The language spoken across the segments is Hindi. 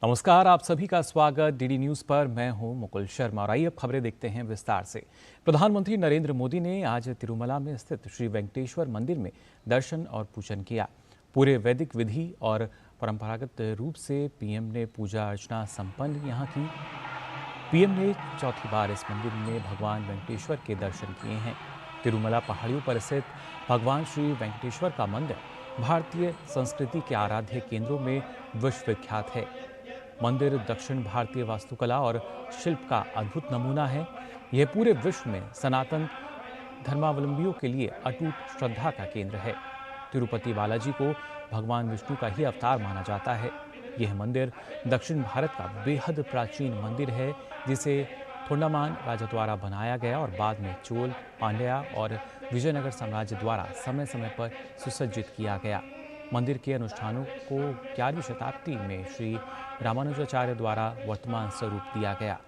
नमस्कार, आप सभी का स्वागत डीडी न्यूज पर। मैं हूं मुकुल शर्मा और आइए अब खबरें देखते हैं विस्तार से। प्रधानमंत्री नरेंद्र मोदी ने आज तिरुमला में स्थित श्री वेंकटेश्वर मंदिर में दर्शन और पूजन किया। पूरे वैदिक विधि और परंपरागत रूप से पीएम ने पूजा अर्चना संपन्न यहाँ की। पीएम ने चौथी बार इस मंदिर में भगवान वेंकटेश्वर के दर्शन किए हैं। तिरुमला पहाड़ियों पर स्थित भगवान श्री वेंकटेश्वर का मंदिर भारतीय संस्कृति के आराध्य केंद्रों में विश्वविख्यात है। मंदिर दक्षिण भारतीय वास्तुकला और शिल्प का अद्भुत नमूना है। यह पूरे विश्व में सनातन धर्मावलंबियों के लिए अटूट श्रद्धा का केंद्र है। तिरुपति बालाजी को भगवान विष्णु का ही अवतार माना जाता है। यह मंदिर दक्षिण भारत का बेहद प्राचीन मंदिर है, जिसे थोंडामान राजा द्वारा बनाया गया और बाद में चोल, पांड्या और विजयनगर साम्राज्य द्वारा समय समय पर सुसज्जित किया गया। मंदिर के अनुष्ठानों को 11वीं शताब्दी में श्री रामानुजाचार्य द्वारा वर्तमान स्वरूप दिया गया।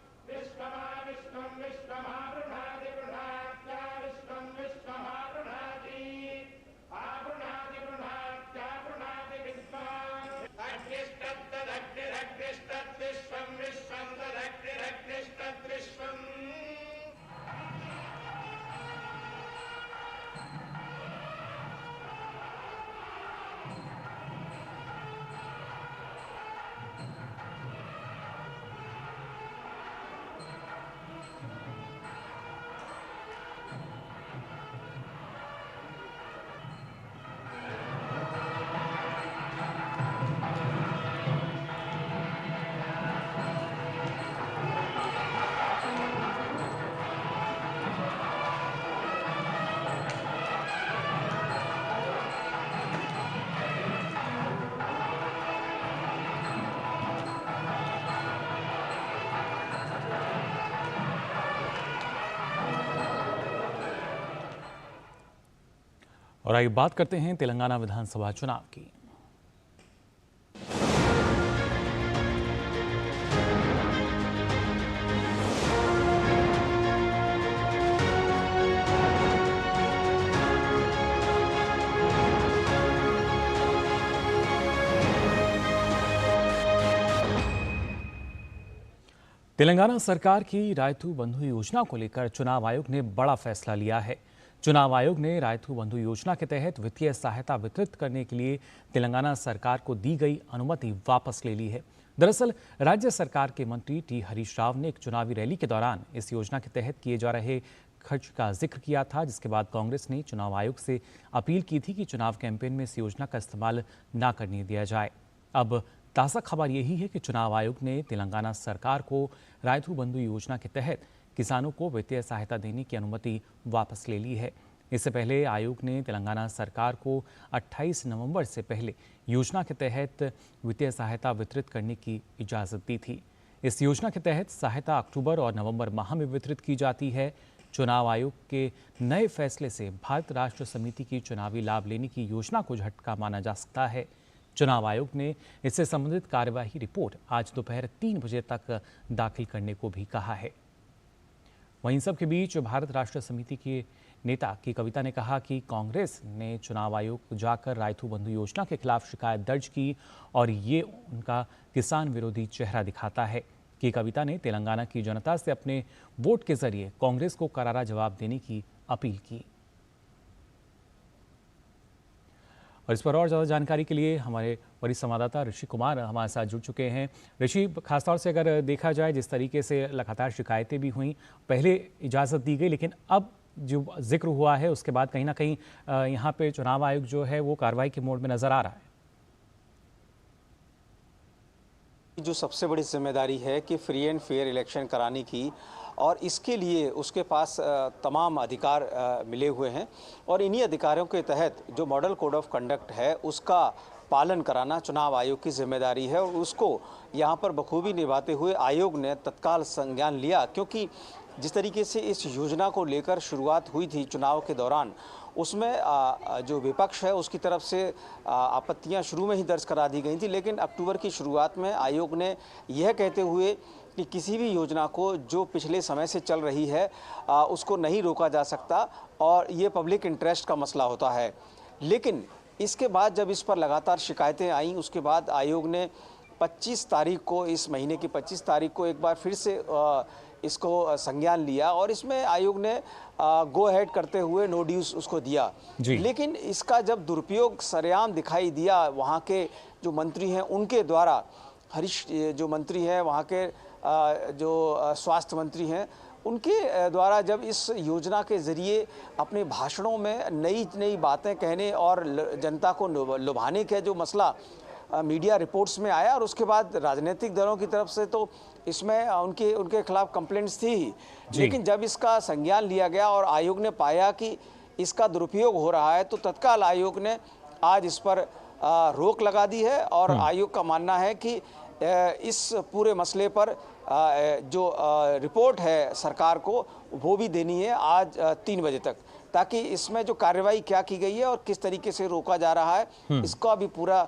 और आइए बात करते हैं तेलंगाना विधानसभा चुनाव की। तेलंगाना सरकार की रायतू बंधु योजना को लेकर चुनाव आयोग ने बड़ा फैसला लिया है। चुनाव आयोग ने रायतू बंधु योजना के तहत वित्तीय सहायता वितरित करने के लिए तेलंगाना सरकार को दी गई अनुमति वापस ले ली है। दरअसल राज्य सरकार के मंत्री टी हरीश राव ने एक चुनावी रैली के दौरान इस योजना के तहत किए जा रहे खर्च का जिक्र किया था, जिसके बाद कांग्रेस ने चुनाव आयोग से अपील की थी कि चुनाव कैंपेन में इस योजना का इस्तेमाल न करने दिया जाए। अब ताज़ा खबर यही है कि चुनाव आयोग ने तेलंगाना सरकार को रायतू बंधु योजना के तहत किसानों को वित्तीय सहायता देने की अनुमति वापस ले ली है। इससे पहले आयोग ने तेलंगाना सरकार को 28 नवंबर से पहले योजना के तहत वित्तीय सहायता वितरित करने की इजाज़त दी थी। इस योजना के तहत सहायता अक्टूबर और नवंबर माह में वितरित की जाती है। चुनाव आयोग के नए फैसले से भारत राष्ट्र समिति की चुनावी लाभ लेने की योजना को झटका माना जा सकता है। चुनाव आयोग ने इससे संबंधित कार्यवाही रिपोर्ट आज दोपहर 3 बजे तक दाखिल करने को भी कहा है। वहीं सब के बीच भारत राष्ट्र समिति के नेता की कविता ने कहा कि कांग्रेस ने चुनाव आयोग जाकर रायतू बंधु योजना के खिलाफ शिकायत दर्ज की और ये उनका किसान विरोधी चेहरा दिखाता है। कि कविता ने तेलंगाना की जनता से अपने वोट के जरिए कांग्रेस को करारा जवाब देने की अपील की। और इस पर और ज़्यादा जानकारी के लिए हमारे वरिष्ठ संवाददाता ऋषि कुमार हमारे साथ जुड़ चुके हैं। ऋषि, खासतौर से अगर देखा जाए जिस तरीके से लगातार शिकायतें भी हुई, पहले इजाज़त दी गई लेकिन अब जो जिक्र हुआ है उसके बाद कहीं ना कहीं यहाँ पे चुनाव आयोग जो है वो कार्रवाई के मोड में नज़र आ रहा है। जो सबसे बड़ी जिम्मेदारी है कि फ्री एंड फेयर इलेक्शन कराने की, और इसके लिए उसके पास तमाम अधिकार मिले हुए हैं और इन्हीं अधिकारों के तहत जो मॉडल कोड ऑफ कंडक्ट है उसका पालन कराना चुनाव आयोग की जिम्मेदारी है। और उसको यहाँ पर बखूबी निभाते हुए आयोग ने तत्काल संज्ञान लिया, क्योंकि जिस तरीके से इस योजना को लेकर शुरुआत हुई थी चुनाव के दौरान, उसमें जो विपक्ष है उसकी तरफ से आपत्तियां शुरू में ही दर्ज करा दी गई थी। लेकिन अक्टूबर की शुरुआत में आयोग ने यह कहते हुए कि किसी भी योजना को जो पिछले समय से चल रही है उसको नहीं रोका जा सकता और ये पब्लिक इंटरेस्ट का मसला होता है। लेकिन इसके बाद जब इस पर लगातार शिकायतें आईं, उसके बाद आयोग ने 25 तारीख को, इस महीने की 25 तारीख को एक बार फिर से इसको संज्ञान लिया और इसमें आयोग ने गो अहेड करते हुए नो ड्यूज उसको दिया। जी। लेकिन इसका जब दुरुपयोग सरेआम दिखाई दिया वहाँ के जो मंत्री हैं उनके द्वारा, हरीश जो मंत्री हैं वहाँ के जो स्वास्थ्य मंत्री हैं उनके द्वारा जब इस योजना के ज़रिए अपने भाषणों में नई नई बातें कहने और जनता को लुभाने का जो मसला मीडिया रिपोर्ट्स में आया, और उसके बाद राजनीतिक दलों की तरफ से तो इसमें उनके खिलाफ कंप्लेंट्स थी ही। लेकिन जब इसका संज्ञान लिया गया और आयोग ने पाया कि इसका दुरुपयोग हो रहा है तो तत्काल आयोग ने आज इस पर रोक लगा दी है। और आयोग का मानना है कि इस पूरे मसले पर जो रिपोर्ट है सरकार को वो भी देनी है आज 3 बजे तक, ताकि इसमें जो कार्रवाई क्या की गई है और किस तरीके से रोका जा रहा है इसका भी पूरा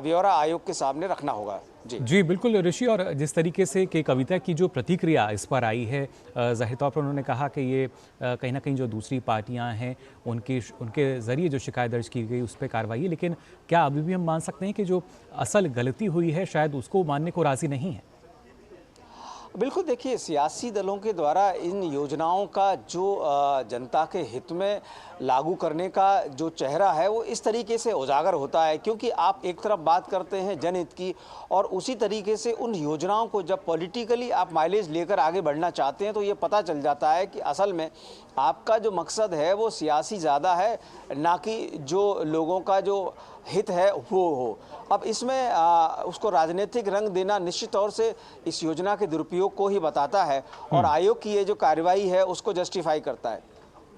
ब्यौरा आयोग के सामने रखना होगा। जी बिल्कुल ऋषि, और जिस तरीके से कि कविता की जो प्रतिक्रिया इस पर आई है, जाहिर तौर पर उन्होंने कहा कि ये कहीं ना कहीं जो दूसरी पार्टियां हैं उनके ज़रिए जो शिकायत दर्ज की गई उस पर कार्रवाई है, लेकिन क्या अभी भी हम मान सकते हैं कि जो असल गलती हुई है शायद उसको मानने को राज़ी नहीं है? बिल्कुल, देखिए सियासी दलों के द्वारा इन योजनाओं का जो जनता के हित में लागू करने का जो चेहरा है वो इस तरीके से उजागर होता है, क्योंकि आप एक तरफ बात करते हैं जनहित की और उसी तरीके से उन योजनाओं को जब पॉलिटिकली आप माइलेज लेकर आगे बढ़ना चाहते हैं तो ये पता चल जाता है कि असल में आपका जो मकसद है वो सियासी ज़्यादा है, ना कि जो लोगों का जो हित है वो हो। अब इसमें उसको राजनीतिक रंग देना निश्चित तौर से इस योजना के दुरुपयोग को ही बताता है और आयोग की ये जो कार्रवाई है उसको जस्टिफाई करता है।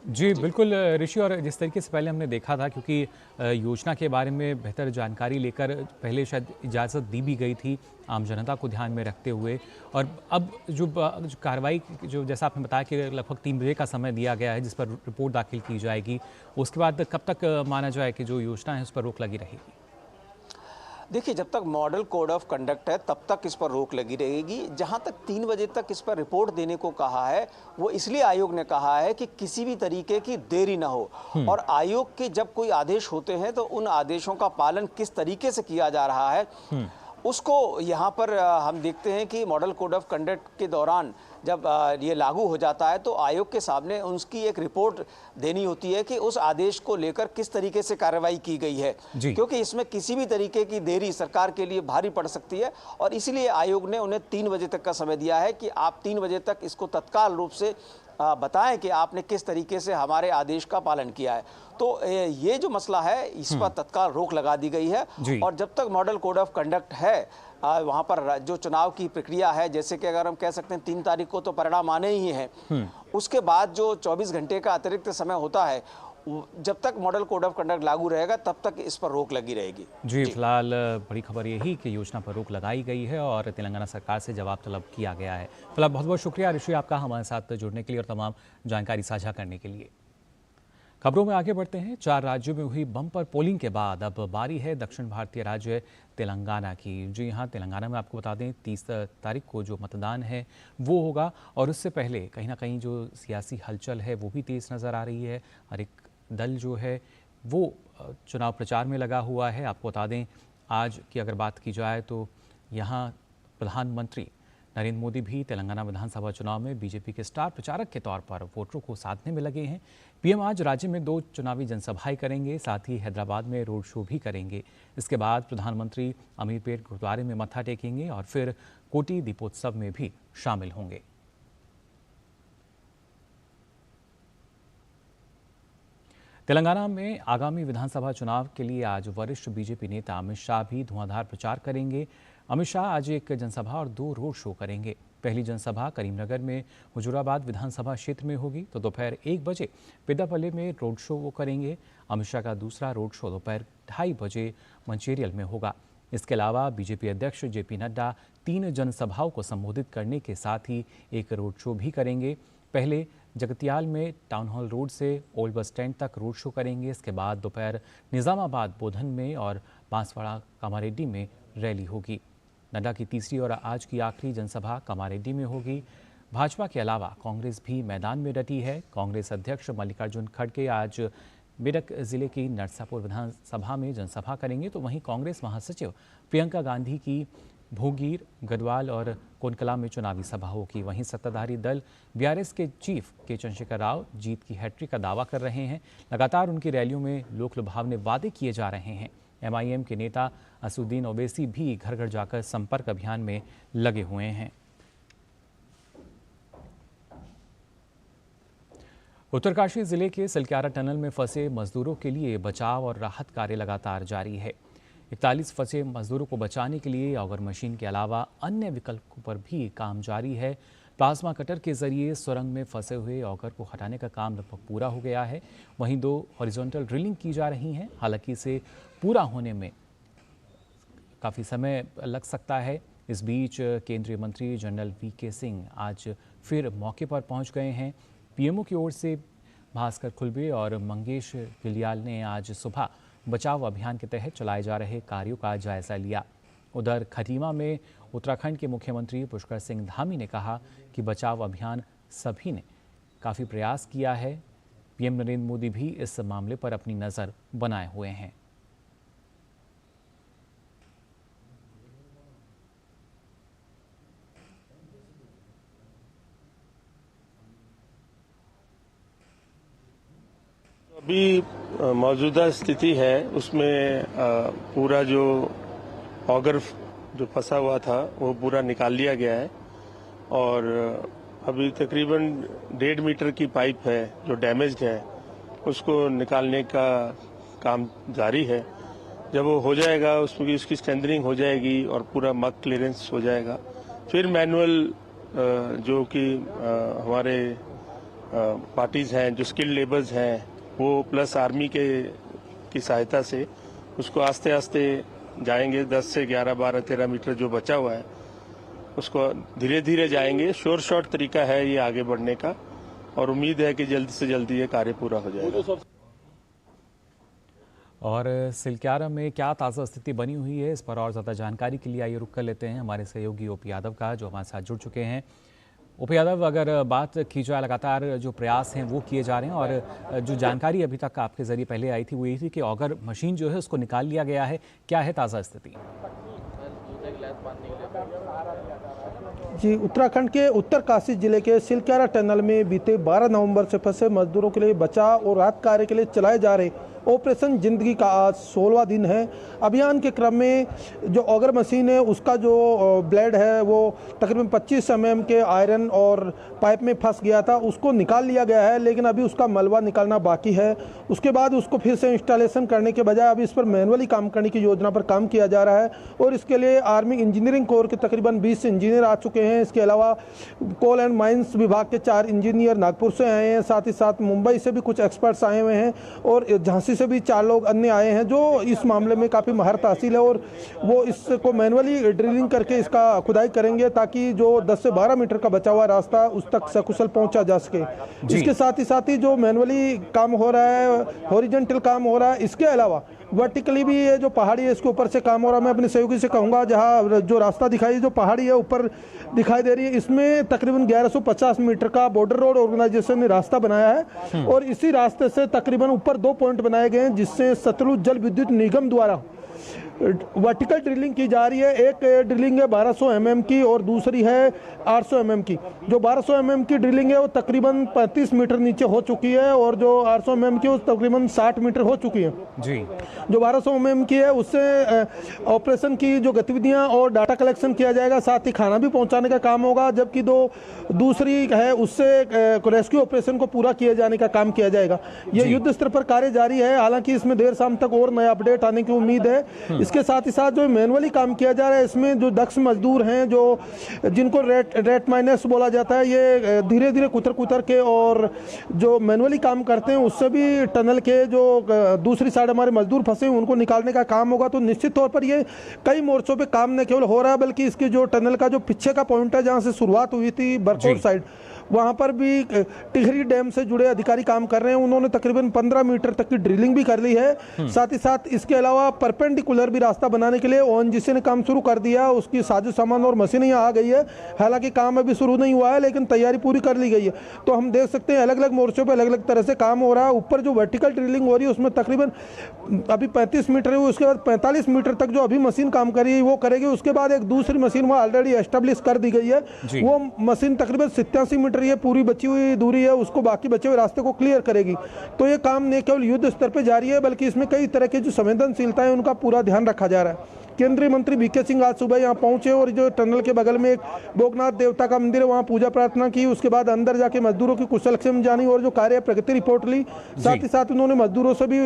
जी बिल्कुल ऋषि, और जिस तरीके से पहले हमने देखा था, क्योंकि योजना के बारे में बेहतर जानकारी लेकर पहले शायद इजाज़त दी भी गई थी आम जनता को ध्यान में रखते हुए, और अब जो कार्रवाई जो जैसा आपने बताया कि लगभग 3 बजे का समय दिया गया है जिस पर रिपोर्ट दाखिल की जाएगी, उसके बाद कब तक माना जाए कि जो योजना है उस पर रोक लगी रहेगी? देखिए, जब तक मॉडल कोड ऑफ कंडक्ट है तब तक इस पर रोक लगी रहेगी। जहां तक 3 बजे तक इस पर रिपोर्ट देने को कहा है वो इसलिए आयोग ने कहा है कि किसी भी तरीके की देरी ना हो, और आयोग के जब कोई आदेश होते हैं तो उन आदेशों का पालन किस तरीके से किया जा रहा है उसको यहाँ पर हम देखते हैं कि मॉडल कोड ऑफ कंडक्ट के दौरान जब ये लागू हो जाता है तो आयोग के सामने उसकी एक रिपोर्ट देनी होती है कि उस आदेश को लेकर किस तरीके से कार्रवाई की गई है, क्योंकि इसमें किसी भी तरीके की देरी सरकार के लिए भारी पड़ सकती है। और इसीलिए आयोग ने उन्हें 3 बजे तक का समय दिया है कि आप 3 बजे तक इसको तत्काल रूप से बताएं कि आपने किस तरीके से हमारे आदेश का पालन किया है। तो ये जो मसला है इस पर तत्काल रोक लगा दी गई है, और जब तक मॉडल कोड ऑफ कंडक्ट है वहाँ पर जो चुनाव की प्रक्रिया है, जैसे कि अगर हम कह सकते हैं 3 तारीख को तो परिणाम आने ही हैं, उसके बाद जो 24 घंटे का अतिरिक्त समय होता है, जब तक मॉडल कोड ऑफ कंडक्ट लागू रहेगा तब तक इस पर रोक लगी रहेगी। जी फिलहाल बड़ी खबर यही कि योजना पर रोक लगाई गई है और तेलंगाना सरकार से जवाब तलब किया गया है। फिलहाल बहुत बहुत शुक्रिया ऋषि आपका हमारे साथ जुड़ने के लिए और तमाम जानकारी साझा करने के लिए। खबरों में आगे बढ़ते हैं। 4 राज्यों में हुई बम्पर पोलिंग के बाद अब बारी है दक्षिण भारतीय राज्य तेलंगाना की। जी हाँ, तेलंगाना में आपको बता दें 30 तारीख को जो मतदान है वो होगा, और उससे पहले कहीं ना कहीं जो सियासी हलचल है वो भी तेज़ नज़र आ रही है। हर एक दल जो है वो चुनाव प्रचार में लगा हुआ है। आपको बता दें आज की अगर बात की जाए तो यहाँ प्रधानमंत्री नरेंद्र मोदी भी तेलंगाना विधानसभा चुनाव में बीजेपी के स्टार प्रचारक के तौर पर वोटरों को साधने में लगे हैं। पीएम आज राज्य में 2 चुनावी जनसभाएं करेंगे, साथ ही हैदराबाद में रोड शो भी करेंगे। इसके बाद प्रधानमंत्री अमीरपेट गुरुद्वारे में मत्था टेकेंगे और फिर कोटी दीपोत्सव में भी शामिल होंगे। तेलंगाना में आगामी विधानसभा चुनाव के लिए आज वरिष्ठ बीजेपी नेता अमित शाह भी धुआंधार प्रचार करेंगे। अमित शाह आज एक जनसभा और 2 रोड शो करेंगे। पहली जनसभा करीमनगर में हुजूराबाद विधानसभा क्षेत्र में होगी तो दोपहर 1 बजे पेद्दापल्ली में रोड शो वो करेंगे। अमित शाह का दूसरा रोड शो दोपहर 2:30 बजे मंचेरियल में होगा। इसके अलावा बीजेपी अध्यक्ष जेपी नड्डा 3 जनसभाओं को संबोधित करने के साथ ही एक रोड शो भी करेंगे। पहले जगतियाल में टाउन हॉल रोड से ओल्ड बस स्टैंड तक रोड शो करेंगे। इसके बाद दोपहर निजामाबाद बोधन में और बांसवाड़ा कामारेड्डी में रैली होगी। नड्डा की तीसरी और आज की आखिरी जनसभा कामारेड्डी में होगी। भाजपा के अलावा कांग्रेस भी मैदान में डटी है। कांग्रेस अध्यक्ष मल्लिकार्जुन खड़गे आज मेरठ जिले की नरसापुर विधानसभा में जनसभा करेंगे, तो वहीं कांग्रेस महासचिव प्रियंका गांधी की भोगीर, गढ़वाल और कोनकला में चुनावी सभा होगी। वहीं सत्ताधारी दल बीआरएस के चीफ के चंद्रशेखर राव जीत की हैट्रिक का दावा कर रहे हैं। लगातार उनकी रैलियों में लोक लुभावने वादे किए जा रहे हैं। एमआईएम के नेता असुद्दीन ओवैसी भी घर घर जाकर संपर्क अभियान में लगे हुए हैं। उत्तरकाशी जिले के सिलक्यारा टनल में फंसे मजदूरों के लिए बचाव और राहत कार्य लगातार जारी है। 41 फंसे मजदूरों को बचाने के लिए ऑगर मशीन के अलावा अन्य विकल्पों पर भी काम जारी है। प्लाज्मा कटर के जरिए सुरंग में फंसे हुए ऑगर को हटाने का काम लगभग पूरा हो गया है। वहीं 2 हॉरिजॉन्टल ड्रिलिंग की जा रही हैं। हालांकि इसे पूरा होने में काफ़ी समय लग सकता है। इस बीच केंद्रीय मंत्री जनरल वीके सिंह आज फिर मौके पर पहुंच गए हैं। पीएमओ की ओर से भास्कर खुलबे और मंगेश गिलियाल ने आज सुबह बचाव अभियान के तहत चलाए जा रहे कार्यों का जायजा लिया। उधर खटीमा में उत्तराखंड के मुख्यमंत्री पुष्कर सिंह धामी ने कहा कि बचाव अभियान सभी ने काफ़ी प्रयास किया है। पीएम नरेंद्र मोदी भी इस मामले पर अपनी नज़र बनाए हुए हैं। अभी मौजूदा स्थिति है उसमें पूरा जो ऑगर जो फंसा हुआ था वो पूरा निकाल लिया गया है और अभी तकरीबन 1.5 मीटर की पाइप है जो डैमेज्ड है उसको निकालने का काम जारी है। जब वो हो जाएगा उसमें उसकी स्ट्रेंथनिंग हो जाएगी और पूरा मक क्लियरेंस हो जाएगा, फिर मैनुअल जो कि हमारे पार्टीज हैं जो स्किल्ड लेबर्स हैं वो प्लस आर्मी की सहायता से उसको आस्ते आस्ते जाएंगे। 10 से 11, 12, 13 मीटर जो बचा हुआ है उसको धीरे धीरे जाएंगे। श्योर शॉर्ट तरीका है ये आगे बढ़ने का और उम्मीद है कि जल्दी से जल्दी ये कार्य पूरा हो जाएगा। और सिलक्यारा में क्या ताज़ा स्थिति बनी हुई है, इस पर और ज़्यादा जानकारी के लिए आइए रुक कर लेते हैं हमारे सहयोगी ओपी यादव का, जो हमारे साथ जुड़ चुके हैं। ओपी यादव, अगर बात की जाए, लगातार जो प्रयास हैं वो किए जा रहे हैं और जो जानकारी अभी तक आपके जरिए पहले आई थी वो यही थी कि ऑगर मशीन जो है उसको निकाल लिया गया है। क्या है ताज़ा स्थिति? जी, उत्तराखंड के उत्तरकाशी जिले के सिलक्यारा टनल में बीते 12 नवंबर से फंसे मजदूरों के लिए बचाव और राहत कार्य के लिए चलाए जा रहे ऑपरेशन जिंदगी का आज 16वां दिन है। अभियान के क्रम में जो ऑगर मशीन है उसका जो ब्लेड है वो तकरीबन 25 mm के आयरन और पाइप में फंस गया था, उसको निकाल लिया गया है, लेकिन अभी उसका मलबा निकालना बाकी है। उसके बाद उसको फिर से इंस्टॉलेशन करने के बजाय अभी इस पर मैनुअली काम करने की योजना पर काम किया जा रहा है और इसके लिए आर्मी इंजीनियरिंग कोर के तकरीबन 20 इंजीनियर आ चुके हैं। इसके अलावा कोल एंड माइंस विभाग के 4 इंजीनियर नागपुर से आए हैं, साथ ही साथ मुंबई से भी कुछ एक्सपर्ट्स आए हुए हैं और झांसी से भी 4 लोग अन्य आए हैं जो इस मामले में काफ़ी महारत हासिल है और वो इसको मैनुअली ड्रिलिंग करके इसका खुदाई करेंगे ताकि जो 10 से 12 मीटर का बचा हुआ रास्ता उस तक सकुशल पहुंचा जा सके। इसके साथ ही जो मैनुअली काम हो रहा है, हॉरिजॉन्टल काम हो रहा है, इसके अलावा वर्टिकली भी ये जो पहाड़ी है इसके ऊपर से काम हो रहा है। मैं अपने सहयोगी से कहूँगा, जहाँ जो रास्ता दिखाई, जो पहाड़ी है ऊपर दिखाई दे रही है, इसमें तकरीबन 1150 मीटर का बॉर्डर रोड ऑर्गेनाइजेशन ने रास्ता बनाया है और इसी रास्ते से तकरीबन ऊपर 2 पॉइंट बनाए गए हैं जिससे सतलुज जल विद्युत निगम द्वारा वर्टिकल ड्रिलिंग की जा रही है। एक ड्रिलिंग है 1200 mm की और दूसरी है 800 mm की। जो 1200 mm की ड्रिलिंग है वो तकरीबन 35 मीटर नीचे हो चुकी है और जो 800 mm की वो तकरीबन 60 मीटर हो चुकी है जी। जो 1200 mm की है उससे ऑपरेशन की जो गतिविधियां और डाटा कलेक्शन किया जाएगा, साथ ही खाना भी पहुंचाने का काम होगा, जबकि दूसरी है उससे रेस्क्यू ऑपरेशन को पूरा किए जाने का काम किया जाएगा। ये युद्ध स्तर पर कार्य जारी है। हालांकि इसमें देर शाम तक और नया अपडेट आने की उम्मीद है। इसके साथ ही साथ जो मैनुअली काम किया जा रहा है इसमें जो दक्ष मजदूर हैं, जो जिनको रेट माइनस बोला जाता है, ये धीरे धीरे कुतर के और जो मैनुअली काम करते हैं उससे भी टनल के जो दूसरी साइड हमारे मजदूर फंसे हैं उनको निकालने का काम होगा। तो निश्चित तौर पर ये कई मोर्चों पे काम न केवल हो रहा है बल्कि इसके जो टनल का जो पीछे का पॉइंट है जहाँ से शुरुआत हुई थी बरकोट साइड, वहाँ पर भी टिहरी डैम से जुड़े अधिकारी काम कर रहे हैं। उन्होंने तकरीबन 15 मीटर तक की ड्रिलिंग भी कर ली है। साथ ही साथ इसके अलावा परपेंडिकुलर भी रास्ता बनाने के लिए ओएनजीसी ने काम शुरू कर दिया। उसकी साजो सामान और मशीनें यहाँ आ गई है। हालांकि काम अभी शुरू नहीं हुआ है, लेकिन तैयारी पूरी कर ली गई है। तो हम देख सकते हैं अलग अलग मोर्चों पर अलग अलग तरह से काम हो रहा है। ऊपर जो वर्टिकल ड्रिलिंग हो रही है उसमें तकरीबन अभी 35 मीटर है, उसके बाद 45 मीटर तक जो अभी मशीन काम कर रही है वो करेगी। उसके बाद एक दूसरी मशीन वहाँ ऑलरेडी एस्टेब्लिश कर दी गई है। वो मशीन तकरीबन 87 मीटर ये पूरी बची हुई दूरी है, उसको बाकी बचे हुए रास्ते को क्लियर करेगी। तो ये काम न केवल युद्ध स्तर पर जारी है, बल्कि इसमें कई तरह की जो संवेदनशीलता है उनका पूरा ध्यान रखा जा रहा है। केंद्रीय मंत्री वीके सिंह आज सुबह यहाँ पहुंचे और जो टनल के बगल में एक बोगनाथ देवता का मंदिर है वहाँ पूजा प्रार्थना की। उसके बाद अंदर जाके मजदूरों की कुशलक्षेम जानी और जो कार्य प्रगति रिपोर्ट ली। साथ ही साथ उन्होंने मजदूरों से भी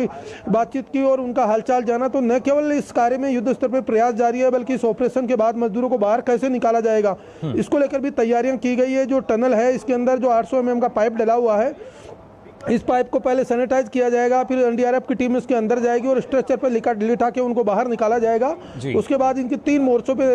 बातचीत की और उनका हालचाल जाना। तो न केवल इस कार्य में युद्ध स्तर पर प्रयास जारी है, बल्कि इस ऑपरेशन के बाद मजदूरों को बाहर कैसे निकाला जाएगा इसको लेकर भी तैयारियां की गई है। जो टनल है इसके अंदर जो 800 mm का पाइप डला हुआ है, इस पाइप को पहले सैनिटाइज किया जाएगा, फिर एनडीआरएफ की टीम इसके अंदर जाएगी और स्ट्रेचर पर लिटा के उनको बाहर निकाला जाएगा। उसके बाद इनकी 3 मोर्चों पे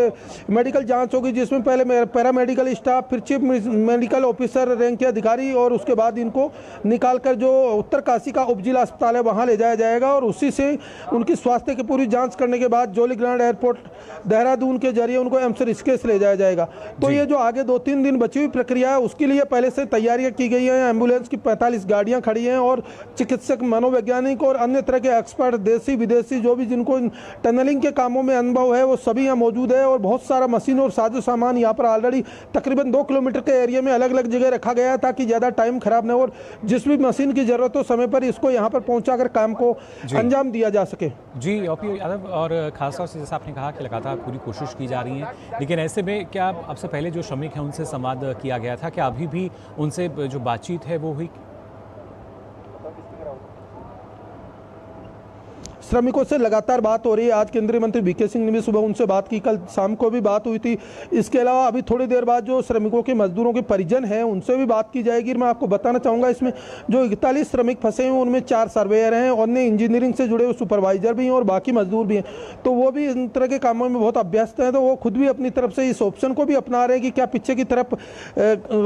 मेडिकल जांच होगी, जिसमें पहले पैरामेडिकल स्टाफ, फिर चीफ मेडिकल ऑफिसर रैंक के अधिकारी और उसके बाद इनको निकालकर जो उत्तरकाशी का उपजिला अस्पताल है वहाँ ले जाया जाएगा और उसी से उनकी स्वास्थ्य की पूरी जाँच करने के बाद जोली ग्रांट एयरपोर्ट देहरादून के जरिए उनको एम्स ऋषिकेश ले जाया जाएगा। तो ये जो आगे 2-3 दिन बची हुई प्रक्रिया है उसके लिए पहले से तैयारियाँ की गई हैं। एम्बुलेंस की 45 गाड़ियाँ खड़ी हैं और चिकित्सक, मनोवैज्ञानिक और अन्य तरह के एक्सपर्ट, देसी विदेशी, जो भी जिनको टनलिंग के कामों में अनुभव है वो सभी यहाँ मौजूद है। और बहुत सारा मशीन और साजो सामान यहाँ पर ऑलरेडी तकरीबन 2 किलोमीटर के एरिया में अलग अलग जगह रखा गया है ताकि ज़्यादा टाइम खराब न हो और जिस भी मशीन की जरूरत हो समय पर इसको यहाँ पर पहुँचाकर काम को अंजाम दिया जा सके। जी ओपी यादव, और खासतौर से जैसा आपने कहा कि लगातार पूरी कोशिश की जा रही है, लेकिन ऐसे में क्या अब से पहले जो श्रमिक हैं उनसे संवाद किया गया था, क्या अभी भी उनसे जो बातचीत है वो हुई? श्रमिकों से लगातार बात हो रही है। आज केंद्रीय मंत्री वीके सिंह ने भी सुबह उनसे बात की, कल शाम को भी बात हुई थी। इसके अलावा अभी थोड़ी देर बाद जो श्रमिकों के मजदूरों के परिजन हैं उनसे भी बात की जाएगी। मैं आपको बताना चाहूँगा इसमें जो 41 श्रमिक फंसे हैं उनमें 4 सर्वेयर हैं, अन्य इंजीनियरिंग से जुड़े हुए सुपरवाइजर भी हैं और बाकी मजदूर भी हैं। तो वो भी इन तरह के कामों में बहुत अभ्यस्त हैं। तो वो खुद भी अपनी तरफ से इस ऑप्शन को भी अपना रहे हैं कि क्या पीछे की तरफ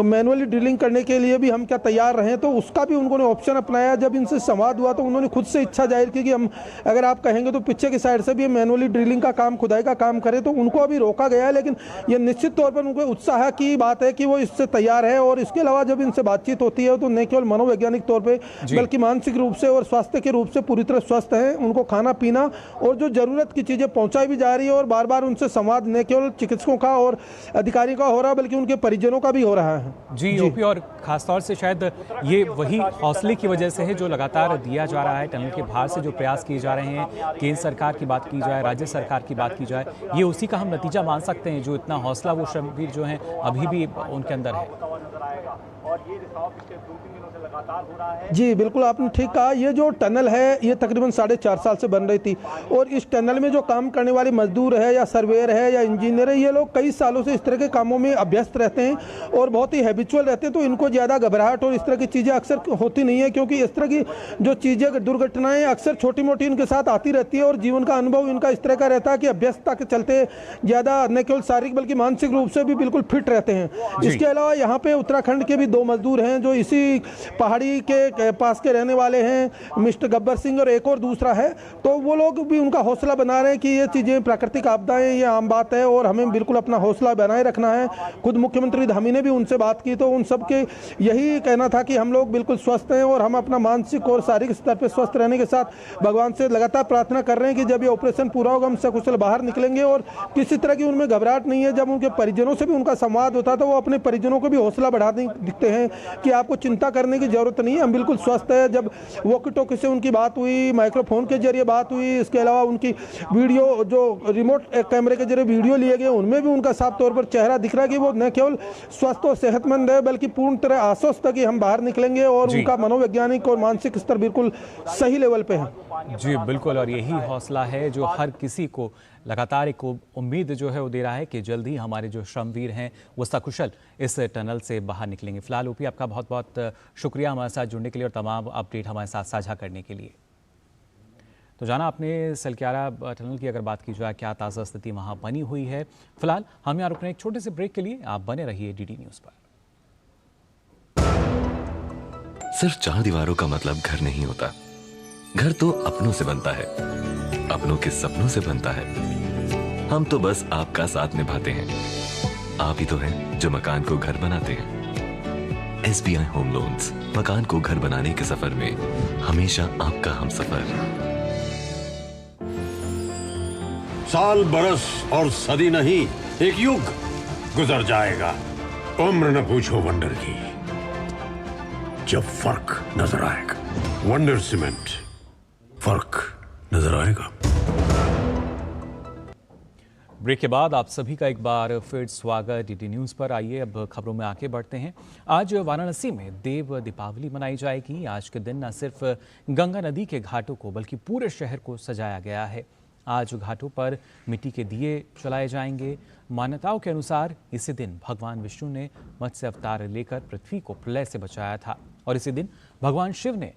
मैनुअली ड्रिलिंग करने के लिए भी हम क्या तैयार रहें। तो उसका भी उन्होंने ऑप्शन अपनाया। जब इनसे संवाद हुआ तो उन्होंने खुद से इच्छा जाहिर की कि हम अगर आप कहेंगे तो पीछे की साइड से भी मैनुअली ड्रिलिंग का काम, खुदाई का काम करें। तो उनको अभी रोका गया है, लेकिन ये निश्चित तौर पर उनको उत्साह की बात है कि वो इससे तैयार है। और इसके अलावा जब इनसे बातचीत होती है तो न केवल मनोवैज्ञानिक तौर पे बल्कि मानसिक रूप से और स्वास्थ्य के रूप से पूरी तरह स्वस्थ हैं। उनको खाना पीना और जो जरूरत की चीजें पहुंचाई भी जा रही है और बार बार उनसे संवाद न केवल चिकित्सकों का और अधिकारियों का हो रहा है बल्कि उनके परिजनों का भी हो रहा है। जी ओपी, और खासतौर से शायद ये वही हौसले की वजह से है जो लगातार दिया जा रहा है। टनल के बाहर से जो प्रयास किए जा रहे हैं, केंद्र सरकार की बात की जाए, राज्य सरकार की बात की जाए, ये उसी का हम नतीजा मान सकते हैं जो इतना हौसला वो श्रमवीर जो हैं अभी भी उनके अंदर है। जी बिल्कुल, आपने ठीक कहा। ये जो टनल है ये तकरीबन 4.5 साल से बन रही थी और इस टनल में जो काम करने वाले मजदूर है या सर्वेयर है या इंजीनियर है, ये लोग कई सालों से इस तरह के कामों में अभ्यस्त रहते हैं और बहुत ही हैबिचुअल रहते हैं। तो इनको ज़्यादा घबराहट और इस तरह की चीज़ें अक्सर होती नहीं है, क्योंकि इस तरह की जो चीज़ें, दुर्घटनाएं अक्सर छोटी मोटी इनके साथ आती रहती है और जीवन का अनुभव इनका इस तरह का रहता है कि अभ्यस्तता के चलते ज़्यादा न केवल शारीरिक बल्कि मानसिक रूप से भी बिल्कुल फिट रहते हैं। इसके अलावा यहाँ पे उत्तराखंड के भी 2 मजदूर हैं जो इसी पहाड़ी के पास के रहने वाले हैं, मिस्टर गब्बर सिंह और एक और दूसरा है। तो वो लोग भी उनका हौसला बना रहे हैं कि ये चीज़ें प्राकृतिक आपदाएं ये आम बात है और हमें बिल्कुल अपना हौसला बनाए रखना है। खुद मुख्यमंत्री धामी ने भी उनसे बात की तो उन सब के यही कहना था कि हम लोग बिल्कुल स्वस्थ हैं और हम अपना मानसिक और शारीरिक स्तर पर स्वस्थ रहने के साथ भगवान से लगातार प्रार्थना कर रहे हैं कि जब ये ऑपरेशन पूरा होगा हम सकुशल बाहर निकलेंगे और किसी तरह की उनमें घबराहट नहीं है। जब उनके परिजनों से भी उनका संवाद होता तो वो अपने परिजनों को भी हौसला बढ़ाते दिखते हैं कि आपको चिंता करने की जरूरत नहीं है, हम बिल्कुल स्वस्थ है। जब वॉकी टॉकी से उनकी बात हुई, माइक्रोफोन के जरिए बात हुई, इसके अलावा उनकी वीडियो जो रिमोट कैमरे के जरिए वीडियो लिए गए उनमें भी उनका साफ तौर पर चेहरा दिख रहा है कि वो न केवल स्वस्थ और सेहतमंद है बल्कि पूर्ण तरह आश्वस्त है कि हम बाहर निकलेंगे और उनका मनोवैज्ञानिक और मानसिक स्तर बिल्कुल सही लेवल पे है। जी बिल्कुल, और यही हौसला है जो हर किसी को लगातार एक उम्मीद जो है वो दे रहा है कि जल्द ही हमारे जो श्रमवीर हैं वो सकुशल इस टनल से बाहर निकलेंगे। फिलहाल ओपी, आपका बहुत बहुत शुक्रिया हमारे साथ जुड़ने के लिए और तमाम अपडेट हमारे साथ साझा करने के लिए। तो जाना आपने सलक्यारा टनल की अगर बात की जाए क्या ताज़ा स्थिति वहाँ बनी हुई है। फिलहाल हम यहाँ रुक रहे हैं एक छोटे से ब्रेक के लिए, आप बने रहिए DD न्यूज़ पर। सिर्फ चार दीवारों का मतलब घर नहीं होता। घर तो अपनों से बनता है, अपनों के सपनों से बनता है। हम तो बस आपका साथ निभाते हैं। आप ही तो हैं जो मकान को घर बनाते हैं। SBI होम लोन्स, मकान को घर बनाने के सफर में हमेशा आपका हमसफर। साल, बरस और सदी नहीं, एक युग गुजर जाएगा। उम्र न पूछो वंडर की, जब फर्क नजर आएगा। वंडर सीमेंट, फर्क नजर आएगा। ब्रेक के बाद आप सभी का एक बार फिर स्वागत DD न्यूज़ पर। आइए अब खबरों में आगे बढ़ते हैं। आज वाराणसी में देव दीपावली मनाई जाएगी। आज के दिन न सिर्फ गंगा नदी के घाटों को बल्कि पूरे शहर को सजाया गया है। आज घाटों पर मिट्टी के दिए जलाए जाएंगे। मान्यताओं के अनुसार इसी दिन भगवान विष्णु ने मत्स्य अवतार लेकर पृथ्वी को प्रलय से बचाया था और इसी दिन भगवान शिव ने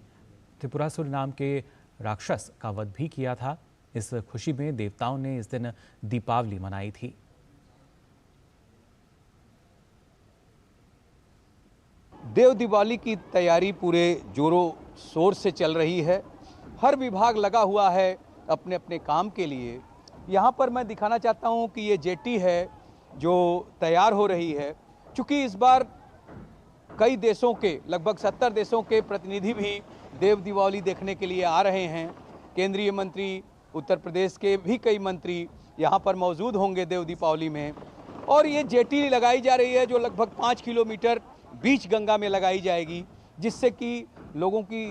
त्रिपुरासुर नाम के राक्षस का वध भी किया था। इस खुशी में देवताओं ने इस दिन दीपावली मनाई थी। देव दिवाली की तैयारी पूरे जोरों शोर से चल रही है। हर विभाग लगा हुआ है अपने अपने काम के लिए। यहाँ पर मैं दिखाना चाहता हूँ कि ये जेटी है जो तैयार हो रही है। चूँकि इस बार कई देशों के लगभग 70 देशों के प्रतिनिधि भी देव दिवाली देखने के लिए आ रहे हैं। केंद्रीय मंत्री, उत्तर प्रदेश के भी कई मंत्री यहाँ पर मौजूद होंगे देव दीपावली में। और ये जेटी लगाई जा रही है जो लगभग 5 किलोमीटर बीच गंगा में लगाई जाएगी, जिससे कि लोगों की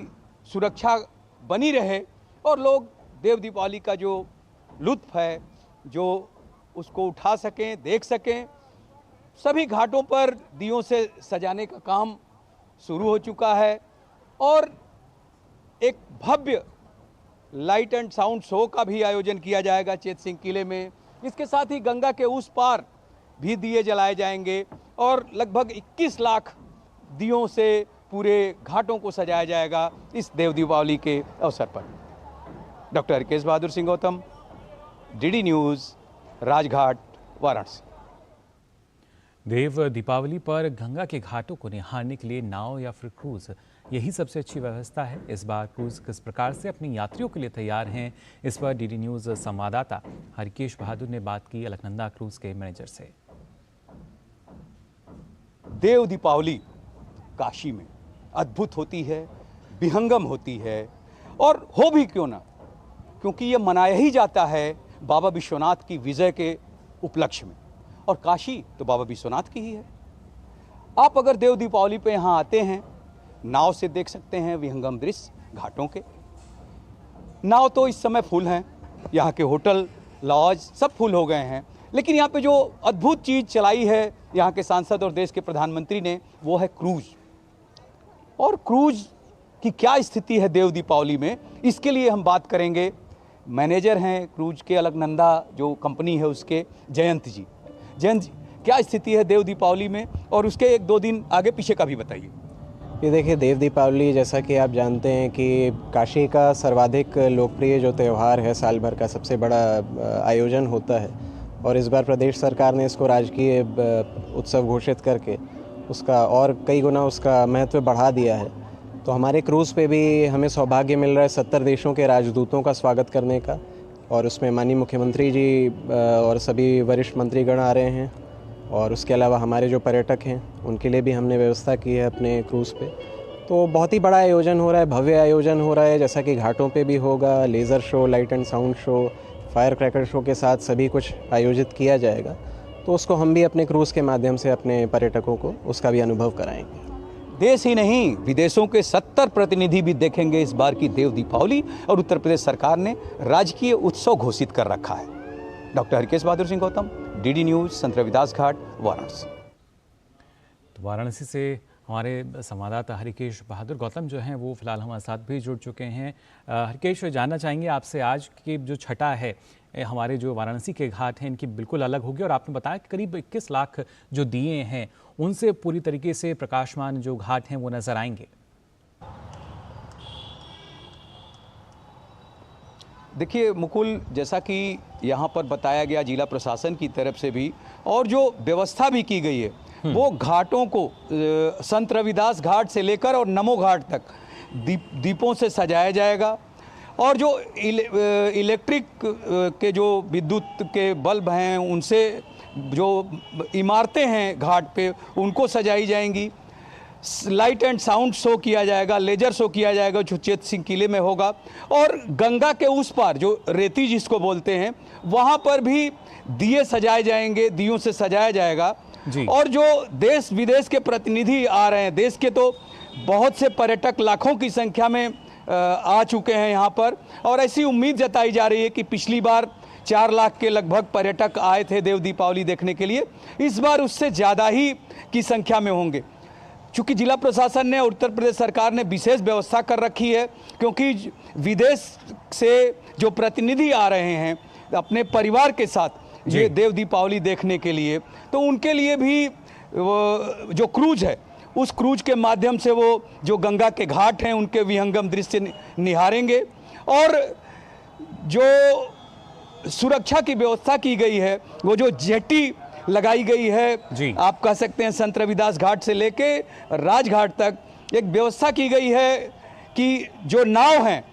सुरक्षा बनी रहे और लोग देव दीपावली का जो लुत्फ़ है जो उसको उठा सकें, देख सकें। सभी घाटों पर दियों से सजाने का काम शुरू हो चुका है और एक भव्य लाइट एंड साउंड शो का भी आयोजन किया जाएगा चेत सिंह किले में। इसके साथ ही गंगा के उस पार भी दिए जलाए जाएंगे और लगभग 21 लाख दियों से पूरे घाटों को सजाया जाएगा इस देव दीपावली के अवसर पर। Doctor Harkesh Bahadur Singh Gautam, DD news, Rajghat, Varanasi. देव दीपावली पर गंगा के घाटों को निहारने के लिए नाव या फिर क्रूज यही सबसे अच्छी व्यवस्था है। इस बार क्रूज किस प्रकार से अपने यात्रियों के लिए तैयार हैं, इस पर DD न्यूज़ संवाददाता हरकेश बहादुर ने बात की अलकनंदा क्रूज के मैनेजर से। देव दीपावली काशी में अद्भुत होती है, विहंगम होती है और हो भी क्यों ना, क्योंकि ये मनाया ही जाता है बाबा विश्वनाथ की विजय के उपलक्ष्य में और काशी तो बाबा विश्वनाथ की ही है। आप अगर देव दीपावली पे यहाँ आते हैं, नाव से देख सकते हैं विहंगम दृश्य घाटों के। नाव तो इस समय फुल हैं, यहाँ के होटल, लॉज सब फुल हो गए हैं, लेकिन यहाँ पे जो अद्भुत चीज़ चलाई है यहाँ के सांसद और देश के प्रधानमंत्री ने, वो है क्रूज। और क्रूज की क्या स्थिति है देव दीपावली में, इसके लिए हम बात करेंगे। मैनेजर हैं क्रूज के अलकनंदा जो कंपनी है उसके, जयंत जी। जयंत जी, क्या स्थिति है देव दीपावली में और उसके 1-2 दिन आगे पीछे का भी बताइए। ये देखिए, देव दीपावली जैसा कि आप जानते हैं कि काशी का सर्वाधिक लोकप्रिय जो त्यौहार है, साल भर का सबसे बड़ा आयोजन होता है और इस बार प्रदेश सरकार ने इसको राजकीय उत्सव घोषित करके उसका और कई गुना उसका महत्व बढ़ा दिया है। तो हमारे क्रूज़ पे भी हमें सौभाग्य मिल रहा है 70 देशों के राजदूतों का स्वागत करने का और उसमें माननीय मुख्यमंत्री जी और सभी वरिष्ठ मंत्रीगण आ रहे हैं और उसके अलावा हमारे जो पर्यटक हैं उनके लिए भी हमने व्यवस्था की है अपने क्रूज़ पे। तो बहुत ही बड़ा आयोजन हो रहा है, भव्य आयोजन हो रहा है, जैसा कि घाटों पे भी होगा। Laser show, light and sound show, fire cracker show के साथ सभी कुछ आयोजित किया जाएगा। तो उसको हम भी अपने क्रूज़ के माध्यम से अपने पर्यटकों को उसका भी अनुभव कराएंगे। देश ही नहीं, विदेशों के 70 प्रतिनिधि भी देखेंगे इस बार की देव दीपावली और उत्तर प्रदेश सरकार ने राजकीय उत्सव घोषित कर रखा है। Doctor Harkesh Bahadur Singh Gautam, DD news, संत रविदास घाट, वाराणसी। तो वाराणसी से हमारे संवाददाता हरकेश बहादुर गौतम जो हैं वो फिलहाल हमारे साथ भी जुड़ चुके हैं। हरकेश, जानना चाहेंगे आपसे, आज की जो छठा है हमारे जो वाराणसी के घाट हैं इनकी बिल्कुल अलग होगी और आपने बताया कि करीब 21 लाख जो दिए हैं उनसे पूरी तरीके से प्रकाशमान जो घाट हैं वो नजर आएंगे। देखिए मुकुल, जैसा कि यहाँ पर बताया गया जिला प्रशासन की तरफ से भी और जो व्यवस्था भी की गई है, वो घाटों को संत रविदास घाट से लेकर और नमो घाट तक दीपों से सजाया जाएगा। और जो इलेक्ट्रिक के जो विद्युत के बल्ब हैं, उनसे जो इमारतें हैं घाट पे, उनको सजाई जाएंगी। लाइट एंड साउंड शो किया जाएगा, लेजर शो किया जाएगा जो चेत सिंह किले में होगा। और गंगा के उस पार जो रेती जिसको बोलते हैं, वहाँ पर भी दिए सजाए जाएंगे, दियों से सजाया जाएगा। और जो देश विदेश के प्रतिनिधि आ रहे हैं, देश के तो बहुत से पर्यटक लाखों की संख्या में आ चुके हैं यहाँ पर, और ऐसी उम्मीद जताई जा रही है कि पिछली बार 4 लाख के लगभग पर्यटक आए थे देव दीपावली देखने के लिए, इस बार उससे ज़्यादा ही की संख्या में होंगे। चूँकि जिला प्रशासन ने, उत्तर प्रदेश सरकार ने विशेष व्यवस्था कर रखी है, क्योंकि विदेश से जो प्रतिनिधि आ रहे हैं अपने परिवार के साथ ये देव दीपावली देखने के लिए, तो उनके लिए भी जो क्रूज है, उस क्रूज के माध्यम से वो जो गंगा के घाट हैं उनके विहंगम दृश्य निहारेंगे। और जो सुरक्षा की व्यवस्था की गई है, वो जो जेटी लगाई गई है, आप कह सकते हैं संत रविदास घाट से लेके राजघाट तक एक व्यवस्था की गई है कि जो नाव हैं,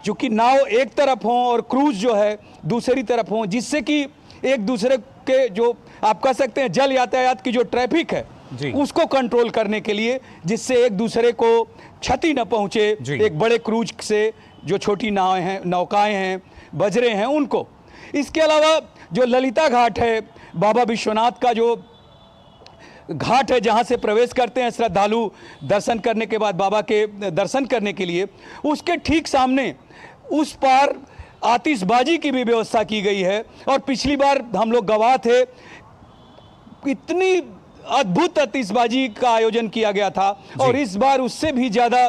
चूँकि नाव एक तरफ हों और क्रूज जो है दूसरी तरफ हों, जिससे कि एक दूसरे के जो आप कह सकते हैं जल यातायात की जो ट्रैफिक है उसको कंट्रोल करने के लिए, जिससे एक दूसरे को क्षति न पहुंचे, एक बड़े क्रूज से जो छोटी नावें हैं, नौकाएं हैं, बजरे हैं, उनको। इसके अलावा जो ललिता घाट है, बाबा विश्वनाथ का जो घाट है जहां से प्रवेश करते हैं श्रद्धालु दर्शन करने के बाद बाबा के दर्शन करने के लिए, उसके ठीक सामने उस पार आतिशबाजी की भी व्यवस्था की गई है। और पिछली बार हम लोग गवाह थे, इतनी अद्भुत आतिशबाजी का आयोजन किया गया था, और इस बार उससे भी ज़्यादा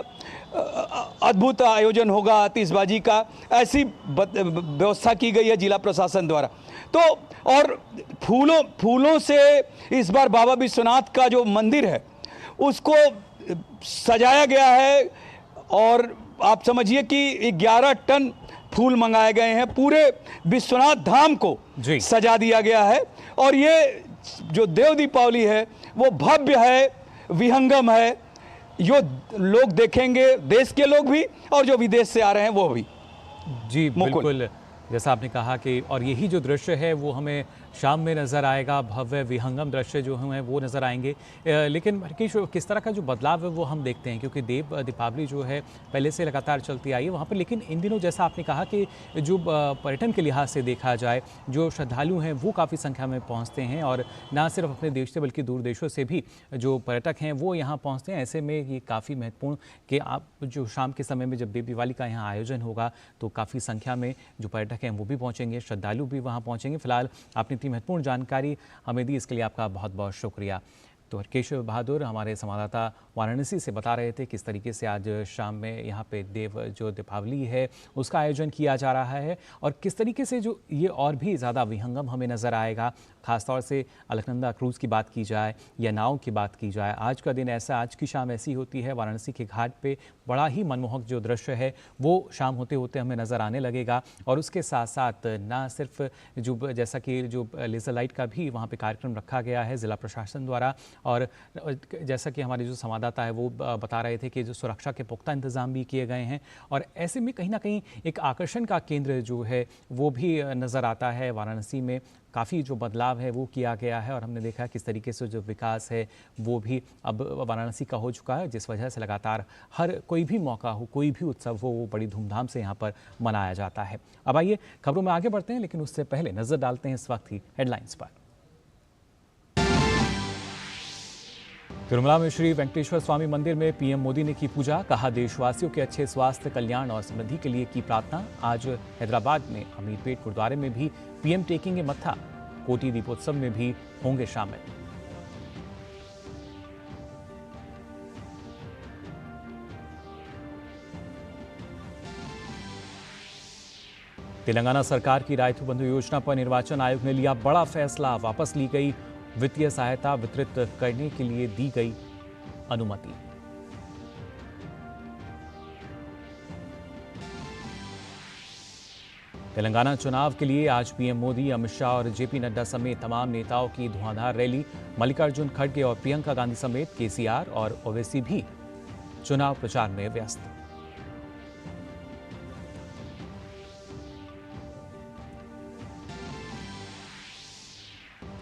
अद्भुत आयोजन होगा आतिशबाजी का, ऐसी व्यवस्था की गई है जिला प्रशासन द्वारा। तो और फूलों से इस बार बाबा विश्वनाथ का जो मंदिर है उसको सजाया गया है, और आप समझिए कि 11 टन फूल मंगाए गए हैं, पूरे विश्वनाथ धाम को सजा दिया गया है। और ये जो देव दीपावली है वो भव्य है, विहंगम है, जो लोग देखेंगे, देश के लोग भी और जो विदेश से आ रहे हैं वो भी। जी बिल्कुल, जैसा आपने कहा कि और यही जो दृश्य है वो हमें शाम में नज़र आएगा, भव्य विहंगम दृश्य जो हैं वो नज़र आएंगे। लेकिन किस तरह का जो बदलाव है वो हम देखते हैं, क्योंकि देव दीपावली जो है पहले से लगातार चलती आई है वहाँ पर, लेकिन इन दिनों जैसा आपने कहा कि जो पर्यटन के लिहाज से देखा जाए, जो श्रद्धालु हैं वो काफ़ी संख्या में पहुँचते हैं, और ना सिर्फ अपने देश से बल्कि दूर देशों से भी जो पर्यटक हैं वो यहाँ पहुँचते हैं। ऐसे में ये काफ़ी महत्वपूर्ण कि आप जो शाम के समय में जब देव दिवाली का यहाँ आयोजन होगा तो काफ़ी संख्या में जो पर्यटक हैं वो भी पहुँचेंगे, श्रद्धालु भी वहाँ पहुँचेंगे। फिलहाल आपने इतनी महत्वपूर्ण जानकारी हमें दी, इसके लिए आपका बहुत बहुत शुक्रिया। तो हरकेश बहादुर हमारे संवाददाता वाराणसी से बता रहे थे किस तरीके से आज शाम में यहाँ पे जो दीपावली है उसका आयोजन किया जा रहा है, और किस तरीके से जो ये और भी ज़्यादा विहंगम हमें नज़र आएगा। ख़ासतौर से अलकनंदा क्रूज़ की बात की जाए या नाव की बात की जाए, आज का दिन ऐसा, आज की शाम ऐसी होती है। वाराणसी के घाट पे बड़ा ही मनमोहक जो दृश्य है वो शाम होते होते हमें नज़र आने लगेगा। और उसके साथ साथ ना सिर्फ जो जैसा कि जो लेज़र लाइट का भी वहाँ पे कार्यक्रम रखा गया है ज़िला प्रशासन द्वारा, और जैसा कि हमारे जो संवाददाता है वो बता रहे थे कि जो सुरक्षा के पुख्ता इंतज़ाम भी किए गए हैं, और ऐसे में कहीं ना कहीं एक आकर्षण का केंद्र जो है वो भी नज़र आता है। वाराणसी में काफ़ी जो बदलाव है वो किया गया है, और हमने देखा किस तरीके से जो विकास है वो भी अब वाराणसी का हो चुका है, जिस वजह से लगातार हर कोई भी मौका हो, कोई भी उत्सव हो, वो बड़ी धूमधाम से यहाँ पर मनाया जाता है। अब आइए खबरों में आगे बढ़ते हैं, लेकिन उससे पहले नज़र डालते हैं इस वक्त ही हेडलाइंस पर। तिरुमला में श्री वेंकटेश्वर स्वामी मंदिर में पीएम मोदी ने की पूजा, कहा देशवासियों के अच्छे स्वास्थ्य, कल्याण और समृद्धि के लिए की प्रार्थना। आज हैदराबाद में अमीरपेट गुरुद्वारे में भी पीएम टेकेंगे मत्था, कोटी दीपोत्सव में भी होंगे शामिल। तेलंगाना सरकार की रायतू बंधु योजना पर निर्वाचन आयोग ने लिया बड़ा फैसला, वापस ली गई वित्तीय सहायता वितरित करने के लिए दी गई अनुमति। तेलंगाना चुनाव के लिए आज पीएम मोदी, अमित शाह और जेपी नड्डा समेत तमाम नेताओं की धुआंधार रैली। मल्लिकार्जुन खड़गे और प्रियंका गांधी समेत केसीआर और ओवैसी भी चुनाव प्रचार में व्यस्त।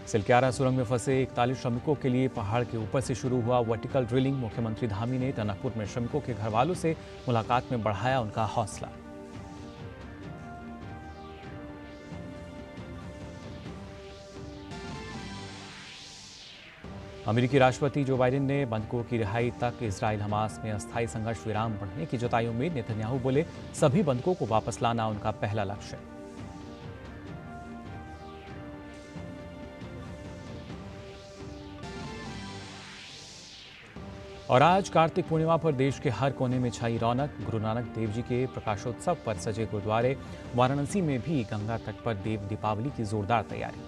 सिलक्यारा सुरंग में फंसे 41 श्रमिकों के लिए पहाड़ के ऊपर से शुरू हुआ वर्टिकल ड्रिलिंग। मुख्यमंत्री धामी ने टनकपुर में श्रमिकों के घर वालों से मुलाकात में बढ़ाया उनका हौसला। अमेरिकी राष्ट्रपति जो बाइडेन ने बंधकों की रिहाई तक इजराइल हमास में अस्थायी संघर्ष विराम बढ़ने की जताई उम्मीद। नेतन्याहू बोले, सभी बंधकों को वापस लाना उनका पहला लक्ष्य। और आज कार्तिक पूर्णिमा पर देश के हर कोने में छाई रौनक। गुरु नानक देव जी के प्रकाशोत्सव पर सजे गुरुद्वारे। वाराणसी में भी गंगा तट पर देव दीपावली की जोरदार तैयारी।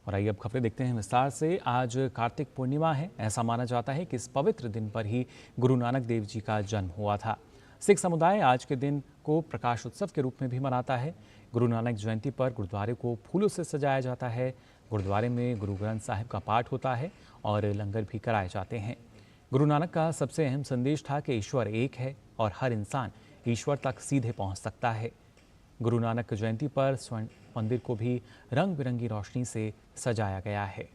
और आइए अब खबरें देखते हैं विस्तार से। आज कार्तिक पूर्णिमा है। ऐसा माना जाता है कि इस पवित्र दिन पर ही गुरु नानक देव जी का जन्म हुआ था। सिख समुदाय आज के दिन को प्रकाश उत्सव के रूप में भी मनाता है। गुरु नानक जयंती पर गुरुद्वारे को फूलों से सजाया जाता है। गुरुद्वारे में गुरु ग्रंथ साहिब का पाठ होता है और लंगर भी कराए जाते हैं। गुरु नानक का सबसे अहम संदेश था कि ईश्वर एक है और हर इंसान ईश्वर तक सीधे पहुंच सकता है। गुरु नानक जयंती पर स्वर्ण मंदिर को भी रंग बिरंगी रोशनी से सजाया गया है।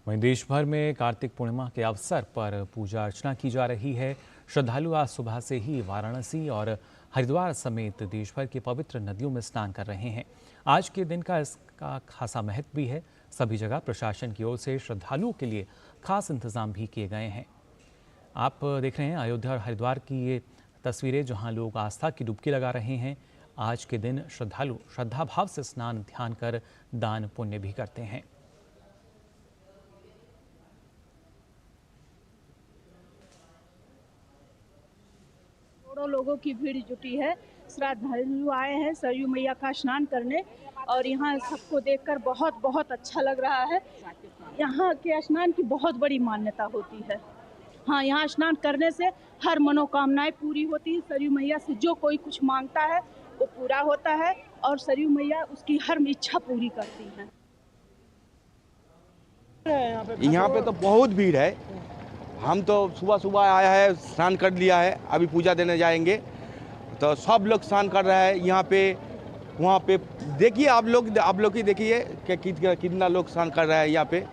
वहीं देश भर में कार्तिक पूर्णिमा के अवसर पर पूजा अर्चना की जा रही है। श्रद्धालु आज सुबह से ही वाराणसी और हरिद्वार समेत देश भर की पवित्र नदियों में स्नान कर रहे हैं। आज के दिन का इसका खासा महत्व भी है। सभी जगह प्रशासन की ओर से श्रद्धालुओं के लिए खास इंतजाम भी किए गए हैं। आप देख रहे हैं अयोध्या और हरिद्वार की ये तस्वीरें, जहां लोग आस्था की डुबकी लगा रहे हैं। आज के दिन श्रद्धालु श्रद्धा भाव से स्नान ध्यान कर दान पुण्य भी करते हैं। लोगों की भीड़ जुटी है। श्रद्धालु आए हैं सरयू मैया का स्नान करने और यहाँ सबको देखकर बहुत बहुत अच्छा लग रहा है। यहाँ के स्नान की बहुत बड़ी मान्यता होती है। हाँ, यहाँ स्नान करने से हर मनोकामनाएं पूरी होती है। सरयू मैया से जो कोई कुछ मांगता है वो पूरा होता है और सरयू मैया उसकी हर इच्छा पूरी करती हैं। यहाँ पे तो बहुत भीड़ है। हम तो सुबह सुबह आया है, स्नान कर लिया है, अभी पूजा देने जाएंगे। तो सब लोग स्नान कर रहे हैं यहाँ पे। वहाँ पे देखिए आप लोग ही देखिए कि कितना लोग स्नान कर रहे हैं यहाँ पे।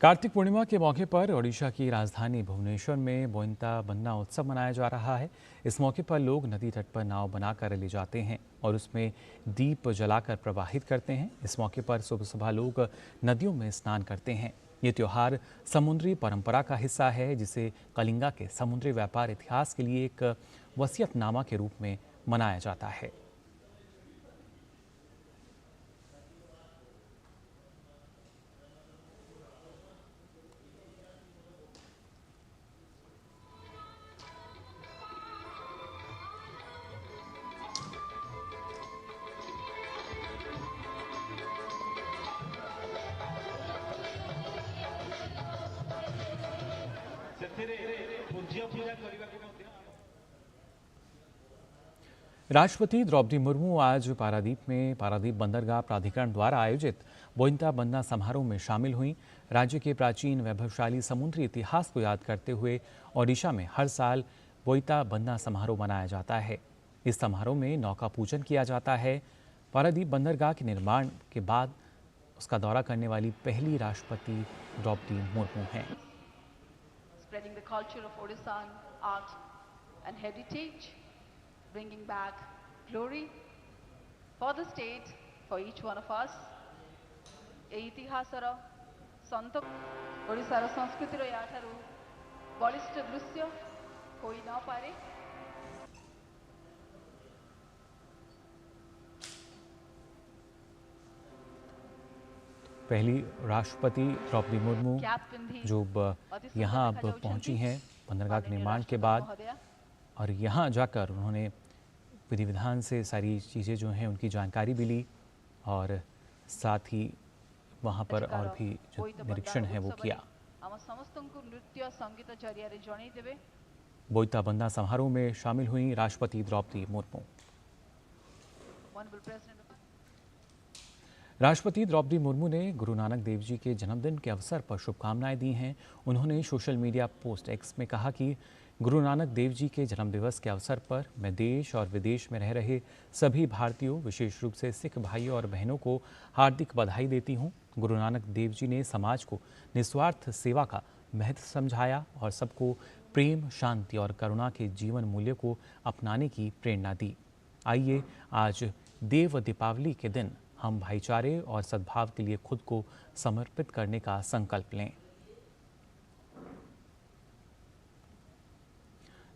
कार्तिक पूर्णिमा के मौके पर ओडिशा की राजधानी भुवनेश्वर में बोइंता बन्ना उत्सव मनाया जा रहा है। इस मौके पर लोग नदी तट पर नाव बनाकर ले जाते हैं और उसमें दीप जलाकर प्रवाहित करते हैं। इस मौके पर सुबह सुबह लोग नदियों में स्नान करते हैं। ये त्योहार समुद्री परंपरा का हिस्सा है, जिसे कलिंगा के समुद्री व्यापार इतिहास के लिए एक वसीयतनामा के रूप में मनाया जाता है। राष्ट्रपति द्रौपदी मुर्मू आज पारादीप में पारादीप बंदरगाह प्राधिकरण द्वारा आयोजित बोइंता बन्ना समारोह में शामिल हुई। राज्य के प्राचीन वैभवशाली समुद्री इतिहास को याद करते हुए ओडिशा में हर साल बोइंता बन्ना समारोह मनाया जाता है। इस समारोह में नौका पूजन किया जाता है। पारादीप बंदरगाह के निर्माण के बाद उसका दौरा करने वाली पहली राष्ट्रपति द्रौपदी मुर्मू हैं। spreading the culture of Odishan art and heritage, bringing back glory for the state, for each one of us. ए इतिहासर संत ओडिशार संस्कृतिर याठारु बलिष्ठ दृश्य कोई न पारे। पहली राष्ट्रपति द्रौपदी मुर्मू जो यहाँ अब पहुंची हैं बंदरगाह के निर्माण के बाद, और यहाँ जाकर उन्होंने विधि विधान से सारी चीज़ें जो हैं उनकी जानकारी भी ली, और साथ ही वहाँ पर और भी जो निरीक्षण है वो किया। बोईता बंदा समारोह में शामिल हुई राष्ट्रपति द्रौपदी मुर्मू। राष्ट्रपति द्रौपदी मुर्मू ने गुरु नानक देव जी के जन्मदिन के अवसर पर शुभकामनाएं दी हैं। उन्होंने सोशल मीडिया पोस्ट एक्स में कहा कि गुरु नानक देव जी के जन्मदिवस के अवसर पर मैं देश और विदेश में रह रहे सभी भारतीयों, विशेष रूप से सिख भाइयों और बहनों को हार्दिक बधाई देती हूं। गुरु नानक देव जी ने समाज को निस्वार्थ सेवा का महत्व समझाया और सबको प्रेम, शांति और करुणा के जीवन मूल्य को अपनाने की प्रेरणा दी। आइए आज देव दीपावली के दिन हम भाईचारे और सद्भाव के लिए खुद को समर्पित करने का संकल्प लें।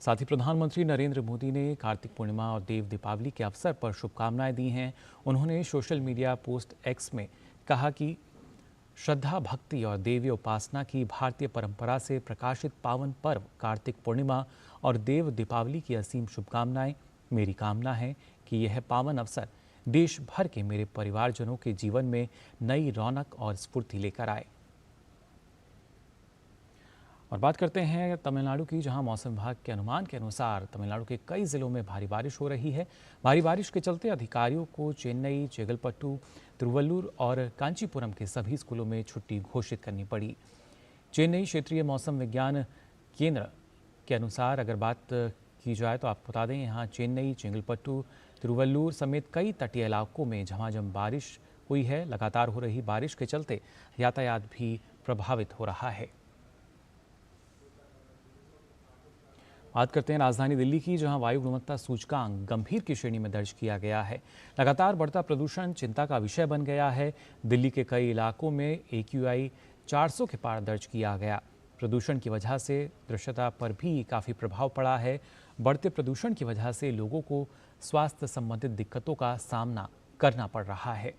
साथ ही प्रधानमंत्री नरेंद्र मोदी ने कार्तिक पूर्णिमा और देव दीपावली के अवसर पर शुभकामनाएं दी हैं। उन्होंने सोशल मीडिया पोस्ट एक्स में कहा कि श्रद्धा, भक्ति और देवी उपासना की भारतीय परंपरा से प्रकाशित पावन पर्व कार्तिक पूर्णिमा और देव दीपावली की असीम शुभकामनाएं। मेरी कामना है कि यह पावन अवसर देश भर के मेरे परिवारजनों के जीवन में नई रौनक और स्फूर्ति लेकर आए। और बात करते हैं तमिलनाडु की, जहां मौसम विभाग के अनुमान के अनुसार तमिलनाडु के कई जिलों में भारी बारिश हो रही है। भारी बारिश के चलते अधिकारियों को चेन्नई, चेंगलपट्टू, तिरुवल्लूर और कांचीपुरम के सभी स्कूलों में छुट्टी घोषित करनी पड़ी। चेन्नई क्षेत्रीय मौसम विज्ञान केंद्र के अनुसार अगर बात की जाए तो आपको बता दें, यहाँ चेन्नई, चेंगलपट्टू, तिरुवल्लूर समेत कई तटीय इलाकों में झमाझम बारिश हुई है। लगातार हो रही बारिश के चलते यातायात भी प्रभावित हो रहा है। बात करते हैं राजधानी दिल्ली की, जहां वायु गुणवत्ता सूचकांक गंभीर की श्रेणी में दर्ज किया गया है। लगातार बढ़ता प्रदूषण चिंता का विषय बन गया है। दिल्ली के कई इलाकों में AQI 400 के पार दर्ज किया गया। प्रदूषण की वजह से दृश्यता पर भी काफ़ी प्रभाव पड़ा है। बढ़ते प्रदूषण की वजह से लोगों को स्वास्थ्य संबंधित दिक्कतों का सामना करना पड़ रहा है।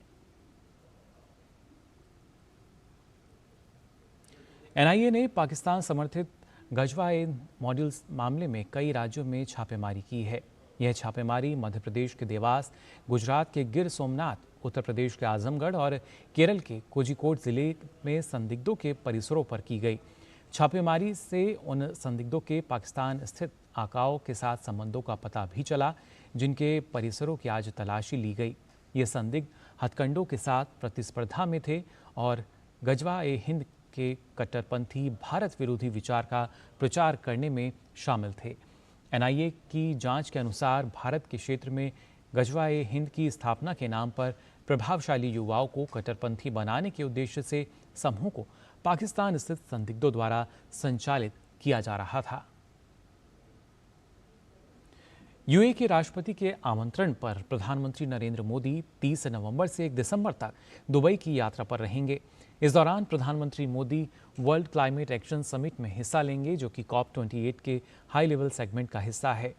NIA ने पाकिस्तान समर्थित गजवा-ए मॉड्यूल्स मामले में कई राज्यों में छापेमारी की है। यह छापेमारी मध्य प्रदेश के देवास, गुजरात के गिर सोमनाथ, उत्तर प्रदेश के आजमगढ़ और केरल के कोझिकोड जिले में संदिग्धों के परिसरों पर की गई। छापेमारी से उन संदिग्धों के पाकिस्तान स्थित आकाओं के साथ संबंधों का पता भी चला, जिनके परिसरों की आज तलाशी ली गई। ये संदिग्ध हथकंडों के साथ प्रतिस्पर्धा में थे और गजवा-ए-हिंद के कट्टरपंथी भारत विरोधी विचार का प्रचार करने में शामिल थे। NIA की जांच के अनुसार भारत के क्षेत्र में गजवा-ए-हिंद की स्थापना के नाम पर प्रभावशाली युवाओं को कट्टरपंथी बनाने के उद्देश्य से समूह को पाकिस्तान स्थित संदिग्धों द्वारा संचालित किया जा रहा था। UAE के राष्ट्रपति के आमंत्रण पर प्रधानमंत्री नरेंद्र मोदी 30 नवंबर से 1 दिसंबर तक दुबई की यात्रा पर रहेंगे। इस दौरान प्रधानमंत्री Modi world climate action summit में हिस्सा लेंगे, जो कि COP28 के हाई लेवल सेगमेंट का हिस्सा है।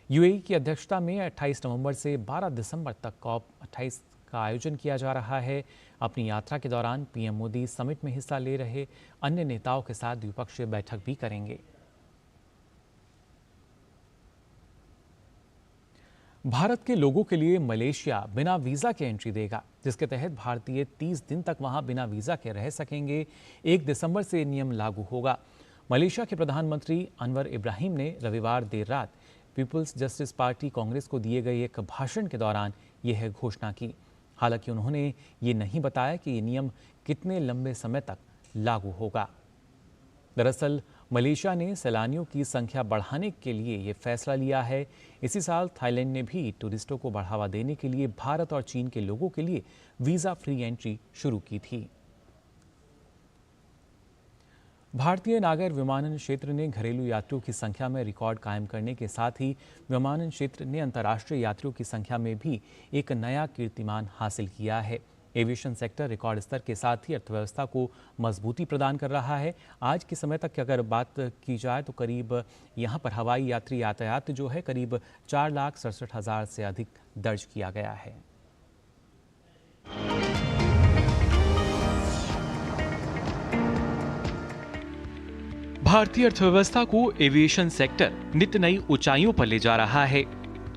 UAE की अध्यक्षता में 28 नवंबर से 12 दिसंबर तक COP28 का आयोजन किया जा रहा है। अपनी यात्रा के दौरान PM मोदी समिट में हिस्सा ले रहे अन्य नेताओं के साथ द्विपक्षीय बैठक भी करेंगे। भारत के लोगों के लिए मलेशिया बिना वीज़ा के एंट्री देगा, जिसके तहत भारतीय 30 दिन तक वहां बिना वीज़ा के रह सकेंगे। 1 दिसंबर से नियम लागू होगा। मलेशिया के प्रधानमंत्री अनवर इब्राहिम ने रविवार देर रात पीपुल्स जस्टिस पार्टी कांग्रेस को दिए गए एक भाषण के दौरान यह घोषणा की। हालांकि उन्होंने ये नहीं बताया कि ये नियम कितने लंबे समय तक लागू होगा। दरअसल मलेशिया ने सैलानियों की संख्या बढ़ाने के लिए ये फैसला लिया है। इसी साल थाईलैंड ने भी टूरिस्टों को बढ़ावा देने के लिए भारत और चीन के लोगों के लिए वीज़ा फ्री एंट्री शुरू की थी। भारतीय नागर विमानन क्षेत्र ने घरेलू यात्रियों की संख्या में रिकॉर्ड कायम करने के साथ ही विमानन क्षेत्र ने अंतर्राष्ट्रीय यात्रियों की संख्या में भी एक नया कीर्तिमान हासिल किया है। एविएशन सेक्टर रिकॉर्ड स्तर के साथ ही अर्थव्यवस्था को मजबूती प्रदान कर रहा है। आज के समय तक की अगर बात की जाए तो करीब यहाँ पर हवाई यात्री यातायात जो है करीब 4,67,000 से अधिक दर्ज किया गया है। भारतीय अर्थव्यवस्था को एविएशन सेक्टर नित्य नई ऊंचाइयों पर ले जा रहा है।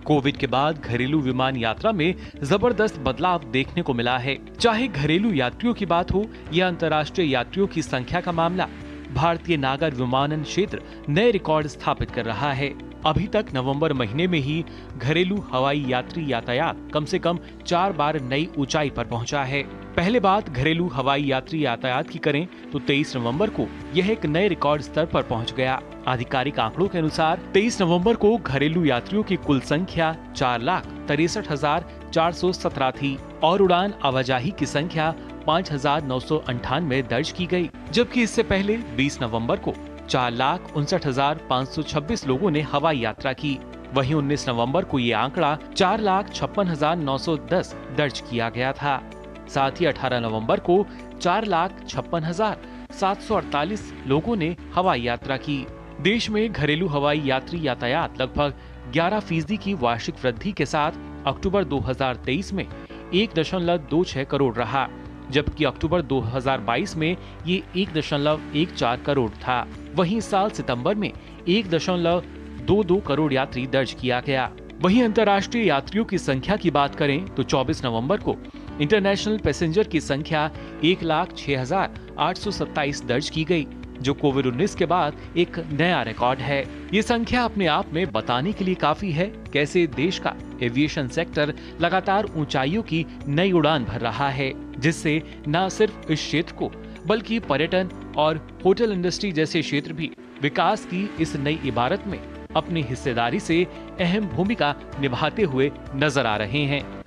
कोविड के बाद घरेलू विमान यात्रा में जबरदस्त बदलाव देखने को मिला है। चाहे घरेलू यात्रियों की बात हो या अंतर्राष्ट्रीय यात्रियों की संख्या का मामला, भारतीय नागर विमानन क्षेत्र नए रिकॉर्ड स्थापित कर रहा है। अभी तक नवंबर महीने में ही घरेलू हवाई यात्री यातायात कम से कम 4 बार नई ऊंचाई पर पहुंचा है। पहले बात घरेलू हवाई यात्री यातायात की करें तो 23 नवंबर को यह एक नए रिकॉर्ड स्तर पर पहुंच गया। आधिकारिक आंकड़ों के अनुसार 23 नवंबर को घरेलू यात्रियों की कुल संख्या 4,63,417 थी और उड़ान आवाजाही की संख्या 5,998 दर्ज की गई, जबकि इससे पहले 20 नवंबर को 4,59,526 लोगों ने हवाई यात्रा की। वहीं 19 नवंबर को ये आंकड़ा 4,56,910 दर्ज किया गया था। साथ ही 18 नवंबर को 4,56,748 लोगों ने हवाई यात्रा की। देश में घरेलू हवाई यात्री यातायात लगभग 11% की वार्षिक वृद्धि के साथ अक्टूबर 2023 में 1.26 करोड़ रहा, जबकि अक्टूबर 2022 में ये 1.14 करोड़ था। वहीं इस साल सितंबर में 1.22 करोड़ यात्री दर्ज किया गया। वहीं अंतर्राष्ट्रीय यात्रियों की संख्या की बात करें तो 24 नवंबर को इंटरनेशनल पैसेंजर की संख्या 1,06,827 दर्ज की गई, जो कोविड-19 के बाद एक नया रिकॉर्ड है। ये संख्या अपने आप में बताने के लिए काफी है कैसे देश का एविएशन सेक्टर लगातार ऊंचाइयों की नई उड़ान भर रहा है, जिससे न सिर्फ इस क्षेत्र को बल्कि पर्यटन और होटल इंडस्ट्री जैसे क्षेत्र भी विकास की इस नई इबारत में अपनी हिस्सेदारी से अहम भूमिका निभाते हुए नजर आ रहे हैं।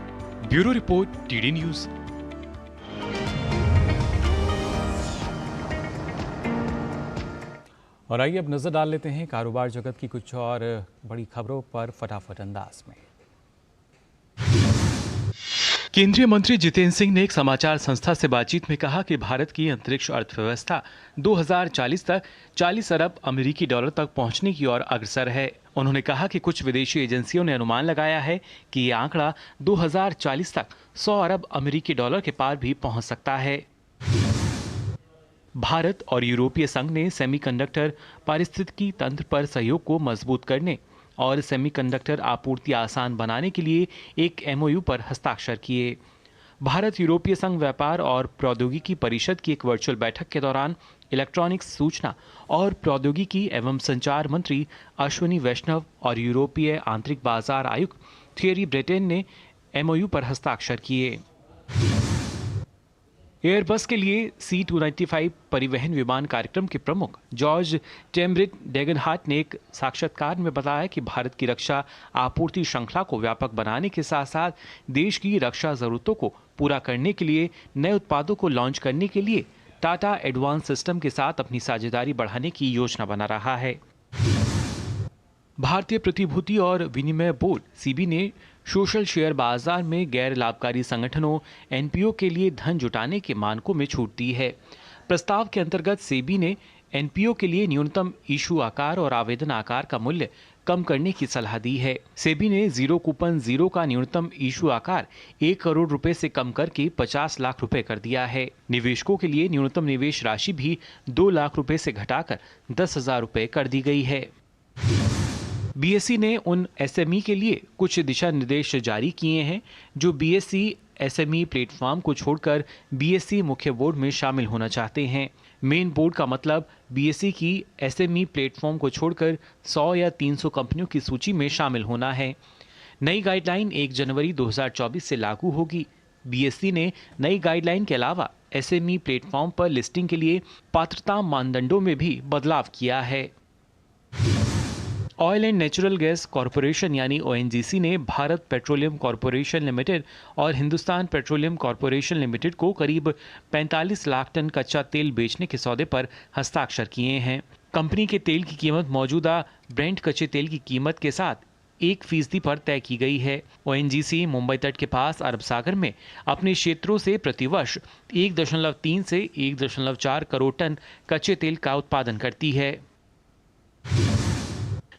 Bureau report, TD news. और आइए अब नजर डाल लेते हैं कारोबार जगत की कुछ और बड़ी खबरों पर फटाफट अंदाज में। केंद्रीय मंत्री जितेंद्र सिंह ने एक समाचार संस्था से बातचीत में कहा कि भारत की अंतरिक्ष अर्थव्यवस्था 2040 तक 40 अरब अमेरिकी डॉलर तक पहुंचने की ओर अग्रसर है। उन्होंने कहा कि कुछ विदेशी एजेंसियों ने अनुमान लगाया है कि ये आंकड़ा 2040 तक 100 अरब अमेरिकी डॉलर के पार भी पहुंच सकता है। भारत और यूरोपीय संघ ने सेमीकंडक्टर पारिस्थितिकी तंत्र पर सहयोग को मजबूत करने और सेमीकंडक्टर आपूर्ति आसान बनाने के लिए एक एमओयू पर हस्ताक्षर किए। भारत यूरोपीय संघ व्यापार और प्रौद्योगिकी परिषद की एक वर्चुअल बैठक के दौरान इलेक्ट्रॉनिक्स, सूचना और प्रौद्योगिकी एवं संचार मंत्री अश्विनी वैष्णव और यूरोपीय आंतरिक बाजार आयुक्त थियरी ब्रेटेन ने एमओयू पर हस्ताक्षर किए। एयरबस के लिए C295 परिवहन विमान कार्यक्रम के प्रमुख जॉर्ज टेम्ब्रिट डेगनहार्ट ने एक साक्षात्कार में बताया कि भारत की रक्षा आपूर्ति श्रृंखला को व्यापक बनाने के साथ साथ देश की रक्षा जरूरतों को पूरा करने के लिए नए उत्पादों को लॉन्च करने के लिए टाटा एडवांस सिस्टम के साथ अपनी साझेदारी बढ़ाने की योजना बना रहा है। भारतीय प्रतिभूति और विनिमय बोर्ड (सेबी) ने सोशल शेयर बाजार में गैर लाभकारी संगठनों (एनपीओ) के लिए धन जुटाने के मानकों में छूट दी है। प्रस्ताव के अंतर्गत सेबी ने एनपीओ के लिए न्यूनतम इशू आकार और आवेदन आकार का मूल्य कम करने की सलाह दी है। सेबी ने जीरो कूपन जीरो का न्यूनतम इशू आकार 1 करोड़ रुपए से कम करके 50 लाख रुपए कर दिया है। निवेशकों के लिए न्यूनतम निवेश राशि भी 2 लाख रुपए से घटाकर 10,000 रुपए कर दी गई है। बीएसई ने उन एसएमई के लिए कुछ दिशा निर्देश जारी किए हैं जो बीएसई एसएमई प्लेटफॉर्म को छोड़कर बीएसई मुख्य बोर्ड में शामिल होना चाहते हैं। मेन बोर्ड का मतलब बीएसई की एसएमई प्लेटफॉर्म को छोड़कर 100 या 300 कंपनियों की सूची में शामिल होना है। नई गाइडलाइन 1 जनवरी 2024 से लागू होगी। बीएसई ने नई गाइडलाइन के अलावा एसएमई प्लेटफॉर्म पर लिस्टिंग के लिए पात्रता मानदंडों में भी बदलाव किया है। Oil and natural gas corporation यानी ONGC ने भारत पेट्रोलियम कॉरपोरेशन लिमिटेड और हिंदुस्तान पेट्रोलियम कॉरपोरेशन लिमिटेड को करीब 45 लाख टन कच्चा तेल बेचने के सौदे पर हस्ताक्षर किए हैं। कंपनी के तेल की कीमत मौजूदा ब्रेंट कच्चे तेल की कीमत के साथ 1% पर तय की गई है। ONGC मुंबई तट के पास अरब सागर में अपने क्षेत्रों से प्रतिवर्ष 1.3 से 1.4 करोड़ टन कच्चे तेल का उत्पादन करती है।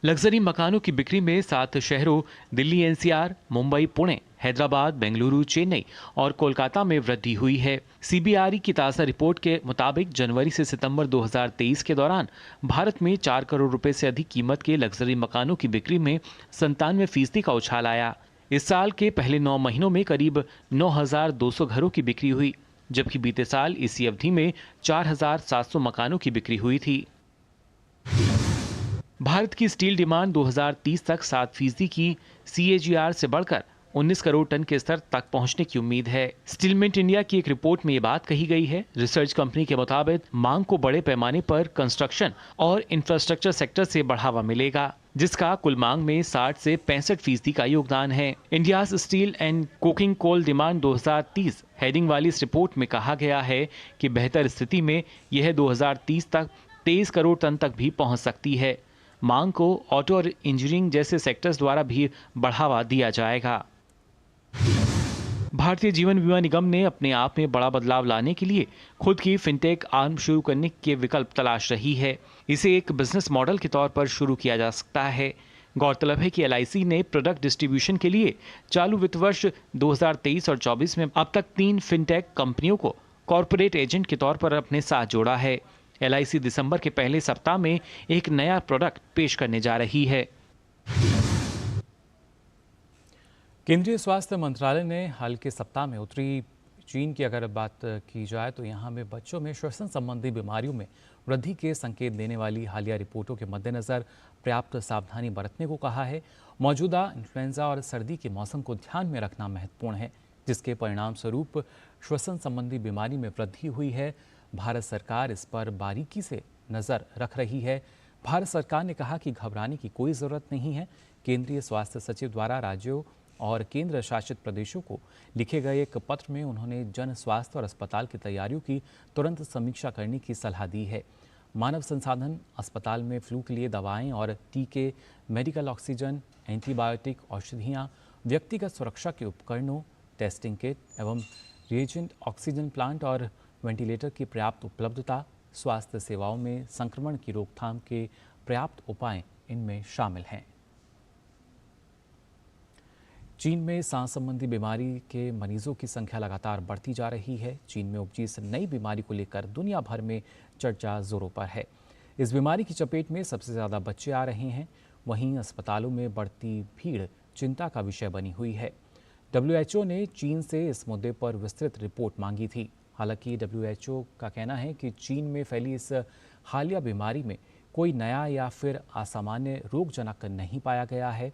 लग्जरी मकानों की बिक्री में 7 शहरों दिल्ली NCR, मुंबई, पुणे, हैदराबाद, बेंगलुरु, चेन्नई और कोलकाता में वृद्धि हुई है। CBRE की ताज़ा रिपोर्ट के मुताबिक जनवरी से सितंबर 2023 के दौरान भारत में 4 करोड़ रुपए से अधिक कीमत के लग्जरी मकानों की बिक्री में 97% का उछाल आया। इस साल के पहले 9 महीनों में करीब 9,200 घरों की बिक्री हुई, जबकि बीते साल इसी अवधि में 4,700 मकानों की बिक्री हुई थी। भारत की स्टील डिमांड 2030 तक 7% की CAGR से बढ़कर 19 करोड़ टन के स्तर तक पहुंचने की उम्मीद है। स्टीलमेंट इंडिया की एक रिपोर्ट में ये बात कही गई है। रिसर्च कंपनी के मुताबिक मांग को बड़े पैमाने पर कंस्ट्रक्शन और इंफ्रास्ट्रक्चर सेक्टर से बढ़ावा मिलेगा, जिसका कुल मांग में 60 से 65% का योगदान है। India's steel and coking coal demand 2030 heading वाली इस रिपोर्ट में कहा गया है कि बेहतर स्थिति में यह 2030 तक 23 करोड़ टन तक भी पहुंच सकती है। मांग को ऑटो और इंजीनियरिंग जैसे सेक्टर्स द्वारा भी बढ़ावा दिया जाएगा। भारतीय जीवन बीमा निगम ने अपने आप में बड़ा बदलाव लाने के लिए खुद की फिनटेक आर्म शुरू करने के विकल्प तलाश रही है। इसे एक बिजनेस मॉडल के तौर पर शुरू किया जा सकता है। गौरतलब है कि LIC ने प्रोडक्ट डिस्ट्रीब्यूशन के लिए चालू वित्त वर्ष 2023 और 24 में अब तक 3 फिनटेक कंपनियों को कॉरपोरेट एजेंट के तौर पर अपने साथ जोड़ा है। LIC दिसंबर के पहले सप्ताह में एक नया प्रोडक्ट पेश करने जा रही है। केंद्रीय स्वास्थ्य मंत्रालय ने हाल के सप्ताह में उत्तरी चीन की अगर बात की जाए तो यहाँ में बच्चों में श्वसन संबंधी बीमारियों में वृद्धि के संकेत देने वाली हालिया रिपोर्टों के मद्देनज़र पर्याप्त सावधानी बरतने को कहा है। मौजूदा इन्फ्लुएंजा और सर्दी के मौसम को ध्यान में रखना महत्वपूर्ण है, जिसके परिणाम स्वरूप श्वसन संबंधी बीमारी में वृद्धि हुई है। भारत सरकार इस पर बारीकी से नज़र रख रही है। भारत सरकार ने कहा कि घबराने की कोई ज़रूरत नहीं है। केंद्रीय स्वास्थ्य सचिव द्वारा राज्यों और केंद्र शासित प्रदेशों को लिखे गए एक पत्र में उन्होंने जन स्वास्थ्य और अस्पताल की तैयारियों की तुरंत समीक्षा करने की सलाह दी है। मानव संसाधन अस्पताल में फ्लू के लिए दवाएं और टीके, मेडिकल ऑक्सीजन, एंटीबायोटिक, औषधियाँ, व्यक्तिगत सुरक्षा के उपकरणों, टेस्टिंग किट एवं रिएजेंट, ऑक्सीजन प्लांट और वेंटिलेटर की पर्याप्त उपलब्धता, स्वास्थ्य सेवाओं में संक्रमण की रोकथाम के पर्याप्त उपाय इनमें शामिल हैं। चीन में सांस संबंधी बीमारी के मरीजों की संख्या लगातार बढ़ती जा रही है। चीन में उपजी इस नई बीमारी को लेकर दुनिया भर में चर्चा जोरों पर है। इस बीमारी की चपेट में सबसे ज़्यादा बच्चे आ रहे हैं। वहीं अस्पतालों में बढ़ती भीड़ चिंता का विषय बनी हुई है। WHO ने चीन से इस मुद्दे पर विस्तृत रिपोर्ट मांगी थी। हालांकि WHO का कहना है कि चीन में फैली इस हालिया बीमारी में कोई नया या फिर असामान्य रोगजनक नहीं पाया गया है।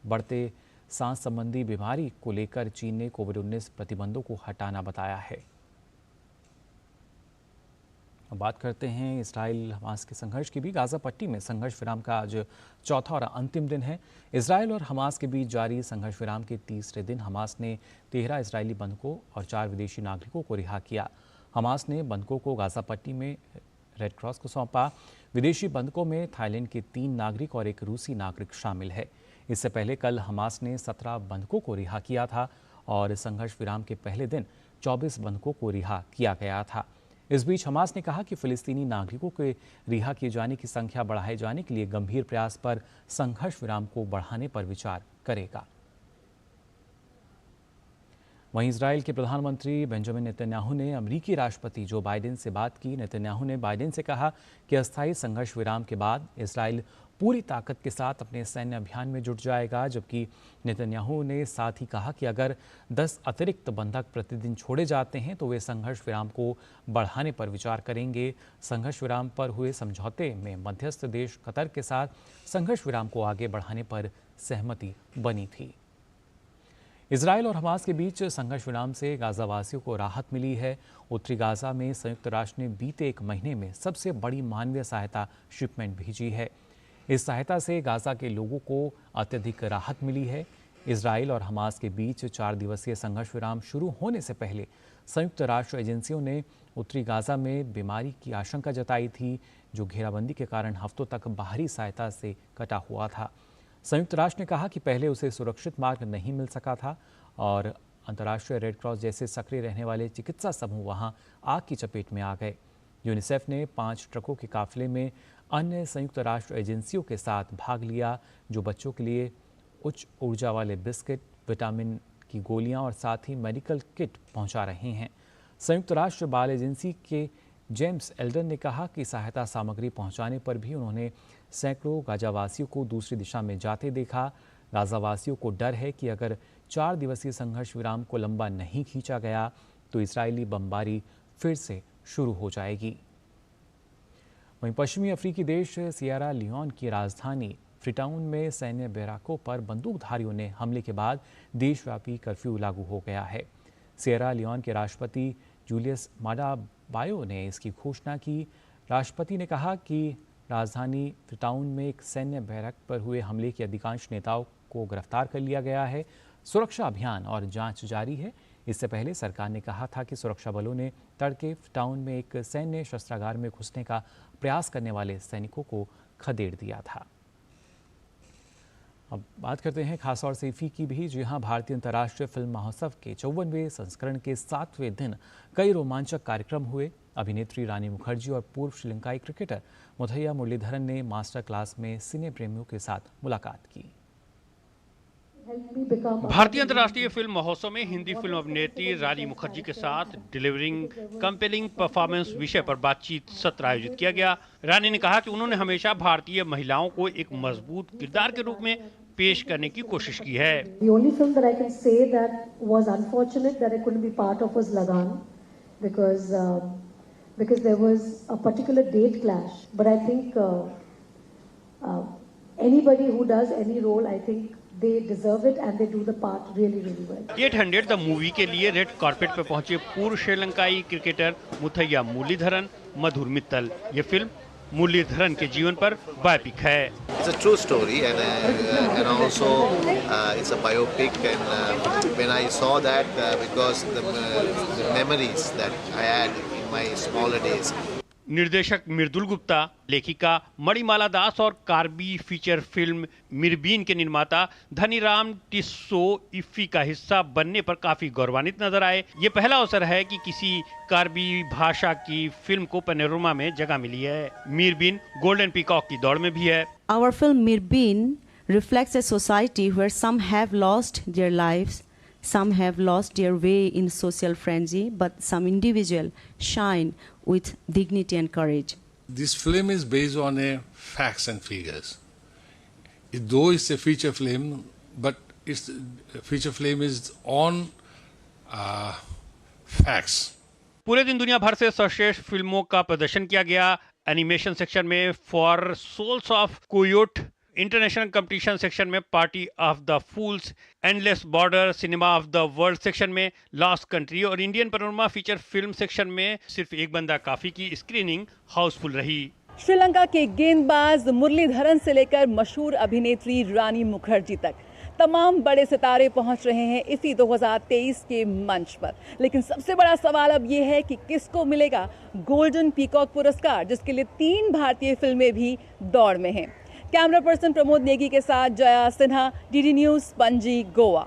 बढ़ते सांस संबंधी बीमारी को लेकर चीन ने कोविड-19 प्रतिबंधों को हटाना बताया है। अब बात करते हैं इजराइल हमास के संघर्ष की भी। गाजा पट्टी में संघर्ष विराम का आज चौथा और अंतिम दिन है। इजराइल और हमास के बीच जारी संघर्ष विराम के तीसरे दिन हमास ने 13 इजरायली बंधकों और 4 विदेशी नागरिकों को रिहा किया। हमास ने बंधकों को गाजा पट्टी में रेड क्रॉस को सौंपा। विदेशी बंधकों में थाईलैंड के 3 नागरिक और एक रूसी नागरिक शामिल है। इससे पहले कल हमास ने 17 बंधकों को रिहा किया था और संघर्ष विराम के पहले दिन 24 बंधकों को रिहा किया गया था। इस बीच हमास ने कहा कि फिलिस्तीनी नागरिकों के रिहा किए जाने की संख्या बढ़ाए जाने के लिए गंभीर प्रयास पर संघर्ष विराम को बढ़ाने पर विचार करेगा। वहीं इजराइल के प्रधानमंत्री बेंजामिन नेतन्याहू ने अमेरिकी राष्ट्रपति जो बाइडेन से बात की। नेतन्याहू ने बाइडेन से कहा कि अस्थायी संघर्ष विराम के बाद इजराइल पूरी ताकत के साथ अपने सैन्य अभियान में जुट जाएगा। जबकि नेतन्याहू ने साथ ही कहा कि अगर 10 अतिरिक्त बंधक प्रतिदिन छोड़े जाते हैं तो वे संघर्ष विराम को बढ़ाने पर विचार करेंगे। संघर्ष विराम पर हुए समझौते में मध्यस्थ देश कतर के साथ संघर्ष विराम को आगे बढ़ाने पर सहमति बनी थी। इजराइल और हमास के बीच संघर्ष विराम से गाजावासियों को राहत मिली है। उत्तरी गाजा में संयुक्त राष्ट्र ने बीते एक महीने में सबसे बड़ी मानवीय सहायता शिपमेंट भेजी है। इस सहायता से गाजा के लोगों को अत्यधिक राहत मिली है। इजराइल और हमास के बीच 4 दिवसीय संघर्ष विराम शुरू होने से पहले संयुक्त राष्ट्र एजेंसियों ने उत्तरी गाजा में बीमारी की आशंका जताई थी, जो घेराबंदी के कारण हफ्तों तक बाहरी सहायता से कटा हुआ था। संयुक्त राष्ट्र ने कहा कि पहले उसे सुरक्षित मार्ग नहीं मिल सका था और अंतर्राष्ट्रीय रेड क्रॉस जैसे सक्रिय रहने वाले चिकित्सा समूह वहां आग की चपेट में आ गए। यूनिसेफ ने 5 ट्रकों के काफिले में अन्य संयुक्त राष्ट्र एजेंसियों के साथ भाग लिया, जो बच्चों के लिए उच्च ऊर्जा वाले बिस्किट, विटामिन की गोलियां और साथ ही मेडिकल किट पहुंचा रहे हैं। संयुक्त राष्ट्र बाल एजेंसी के जेम्स एल्डन ने कहा कि सहायता सामग्री पहुंचाने पर भी उन्होंने सैकड़ों गाजावासियों को दूसरी दिशा में जाते देखा। गाजावासियों को डर है कि अगर 4 दिवसीय संघर्ष विराम को लंबा नहीं खींचा गया तो इजरायली बमबारी फिर से शुरू हो जाएगी। वहीं पश्चिमी अफ्रीकी देश सिएरा लियोन की राजधानी फ्रीटाउन में सैन्य बैरकों पर बंदूकधारियों ने हमले के बाद देशव्यापी कर्फ्यू लागू हो गया है। सिएरा लियोन के राष्ट्रपति जूलियस माडा बायो ने इसकी घोषणा की। राष्ट्रपति ने कहा कि राजधानी फ्रीटाउन में एक सैन्य बैरक पर हुए हमले के अधिकांश नेताओं को गिरफ्तार कर लिया गया है। सुरक्षा अभियान और जांच जारी है। इससे पहले सरकार ने कहा था कि सुरक्षा बलों ने तड़के फ्रीटाउन में एक सैन्य शस्त्रागार में घुसने का प्रयास करने वाले सैनिकों को खदेड़ दिया था। अब बात करते हैं खास तौर से इफ्फी की भी, जहां भारतीय अंतर्राष्ट्रीय फिल्म महोत्सव के 54वें संस्करण के 7वें दिन कई रोमांचक कार्यक्रम हुए। अभिनेत्री रानी मुखर्जी और पूर्व श्रीलंकाई क्रिकेटर मुथैया मुरलीधरन ने मास्टर क्लास में सिने प्रेमियों के साथ मुलाकात की। भारतीय अंतर्राष्ट्रीय फिल्म महोत्सव में हिंदी फिल्म अभिनेत्री रानी मुखर्जी के साथ डिलीवरिंग कंपेलिंग परफॉर्मेंस विषय पर बातचीत सत्र आयोजित किया गया। रानी ने कहा कि उन्होंने हमेशा भारतीय महिलाओं को एक मजबूत किरदार के रूप में पेश करने की कोशिश की है। The only film that I can say that was unfortunate that I couldn't be part of was Lagan, because there was a particular date clash. But I think anybody who does any role, I think they deserve it and they do the part really, really well. 800 the movie के लिए रेड कार्पेट पर पहुंचे पूर्व श्रीलंकाई क्रिकेटर मुथैया मुरलीधरन, मधुर मित्तल। ये फिल्म मुरलीधरन के जीवन पर बायोपिक है। It's a true story and also it's a biopic and when I saw that because the memories that I had in my smaller days. निर्देशक मृदुल गुप्ता, लेखिका मणिमाला दास और कार्बी फीचर फिल्म मिरबीन के निर्माता धनीराम टिस्सो इफ्फी का हिस्सा बनने पर काफी गौरवान्वित नजर आए। ये पहला अवसर है कि किसी कार्बी भाषा की फिल्म को पैनोरमा में जगह मिली है। मिरबीन गोल्डन पीकॉक की दौड़ में भी है। Our film Mirbin reflects a society where some have lost their lives, some have lost their way in social frenzy, but some individual shine with dignity and courage. This film is based on facts and figures. Though it's a feature film, but it's a feature film is on facts. पूरे दिन दुनिया भर से सर्वश्रेष्ठ फिल्मों का प्रदर्शन किया गया। एनिमेशन सेक्शन में Four Souls of Coyote, international competition section में Party of the Fools, Endless Border, cinema of the world section में लॉस्ट कंट्री और Indian panorama feature film section में सिर्फ एक बंदा काफी की स्क्रीनिंग हाउसफुल रही। श्रीलंका के गेंदबाज मुरलीधरन से लेकर मशहूर अभिनेत्री रानी मुखर्जी तक तमाम बड़े सितारे पहुंच रहे हैं इसी 2023 के मंच पर। लेकिन सबसे बड़ा सवाल अब ये है कि किसको मिलेगा गोल्डन पीकॉक पुरस्कार, जिसके लिए 3 भारतीय फिल्में भी दौड़ में हैं। कैमरा पर्सन प्रमोद नेगी के साथ जया सिन्हा, डीडी न्यूज़, पणजी, गोवा।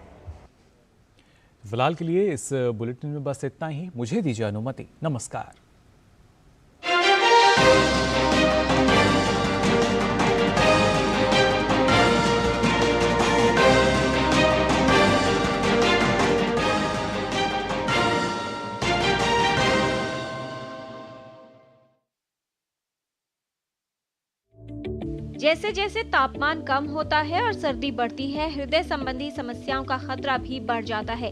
फिलहाल के लिए इस बुलेटिन में बस इतना ही। मुझे दीजिए अनुमति। नमस्कार। जैसे जैसे तापमान कम होता है और सर्दी बढ़ती है, हृदय संबंधी समस्याओं का खतरा भी बढ़ जाता है।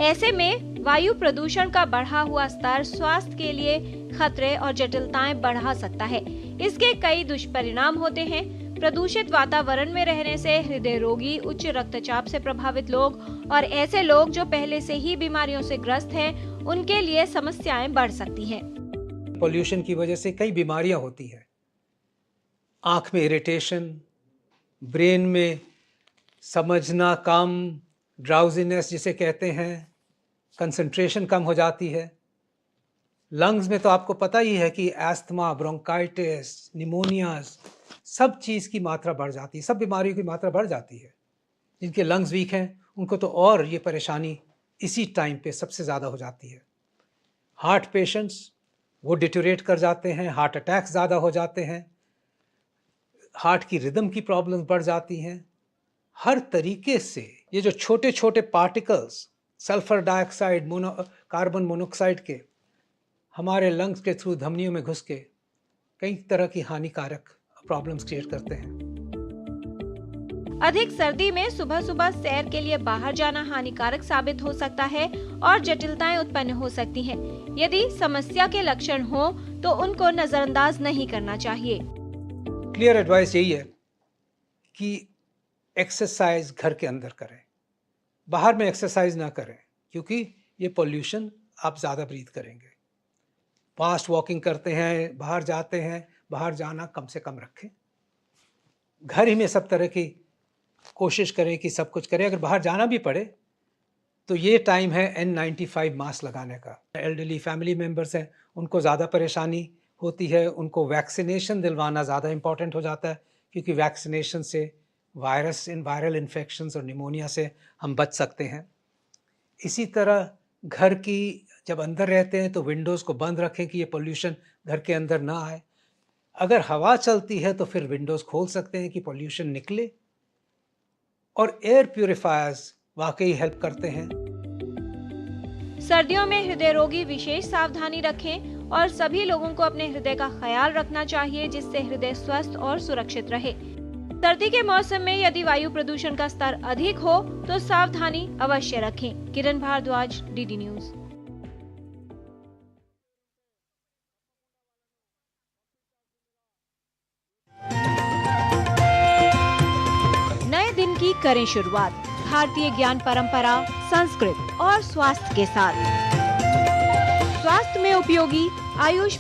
ऐसे में वायु प्रदूषण का बढ़ा हुआ स्तर स्वास्थ्य के लिए खतरे और जटिलताएं बढ़ा सकता है। इसके कई दुष्परिणाम होते हैं। प्रदूषित वातावरण में रहने से हृदय रोगी, उच्च रक्तचाप से प्रभावित लोग और ऐसे लोग जो पहले से ही बीमारियों से ग्रस्त हैं, उनके लिए समस्याएं बढ़ सकती हैं। पोल्यूशन की वजह से कई बीमारियां होती हैं। आँख में इरिटेशन, ब्रेन में समझना कम, ड्राउजीनेस जिसे कहते हैं, कंसंट्रेशन कम हो जाती है। लंग्स में तो आपको पता ही है कि एस्थमा, ब्रोंकाइटिस, निमोनियाज, सब चीज़ की मात्रा बढ़ जाती है, सब बीमारियों की मात्रा बढ़ जाती है। जिनके लंग्स वीक हैं उनको तो और ये परेशानी इसी टाइम पे सबसे ज़्यादा हो जाती है। हार्ट पेशेंट्स वो डिटोरेट कर जाते हैं, हार्ट अटैक ज़्यादा हो जाते हैं, हार्ट की रिदम की प्रॉब्लम्स बढ़ जाती हैं। हर तरीके से ये जो छोटे छोटे particles sulphur dioxide, carbon monoxide के हमारे लंग्स के थ्रू धमनियों में घुस के कई तरह की हानिकारक प्रॉब्लम्स क्रिएट करते हैं। अधिक सर्दी में सुबह सुबह सैर के लिए बाहर जाना हानिकारक साबित हो सकता है और जटिलताएं उत्पन्न हो सकती हैं। यदि समस्या के लक्षण हो तो उनको नजरअंदाज नहीं करना चाहिए। क्लियर एडवाइस यही है कि एक्सरसाइज घर के अंदर करें, बाहर में एक्सरसाइज ना करें, क्योंकि ये पोल्यूशन आप ज़्यादा ब्रीथ करेंगे। फास्ट वॉकिंग करते हैं, बाहर जाते हैं, बाहर जाना कम से कम रखें। घर ही में सब तरह की कोशिश करें कि सब कुछ करें। अगर बाहर जाना भी पड़े तो ये टाइम है N95 मास्क लगाने का। एल्डरली फैमिली मेम्बर्स हैं, उनको ज़्यादा परेशानी होती है, उनको वैक्सीनेशन दिलवाना ज़्यादा इम्पॉर्टेंट हो जाता है, क्योंकि वैक्सीनेशन से वायरल इन्फेक्शंस और निमोनिया से हम बच सकते हैं। इसी तरह घर की जब अंदर रहते हैं तो विंडोज़ को बंद रखें कि ये पोल्यूशन घर के अंदर ना आए। अगर हवा चलती है तो फिर विंडोज़ खोल सकते हैं कि पोल्यूशन निकले। और एयर प्यूरिफायर्स वाकई हेल्प करते हैं। सर्दियों में हृदय रोगी विशेष सावधानी रखें और सभी लोगों को अपने हृदय का ख्याल रखना चाहिए, जिससे हृदय स्वस्थ और सुरक्षित रहे। सर्दी के मौसम में यदि वायु प्रदूषण का स्तर अधिक हो तो सावधानी अवश्य रखें। किरण भारद्वाज, DD न्यूज। नए दिन की करें शुरुआत भारतीय ज्ञान परंपरा, संस्कृत और स्वास्थ्य के साथ। स्वास्थ्य में उपयोगी आयुष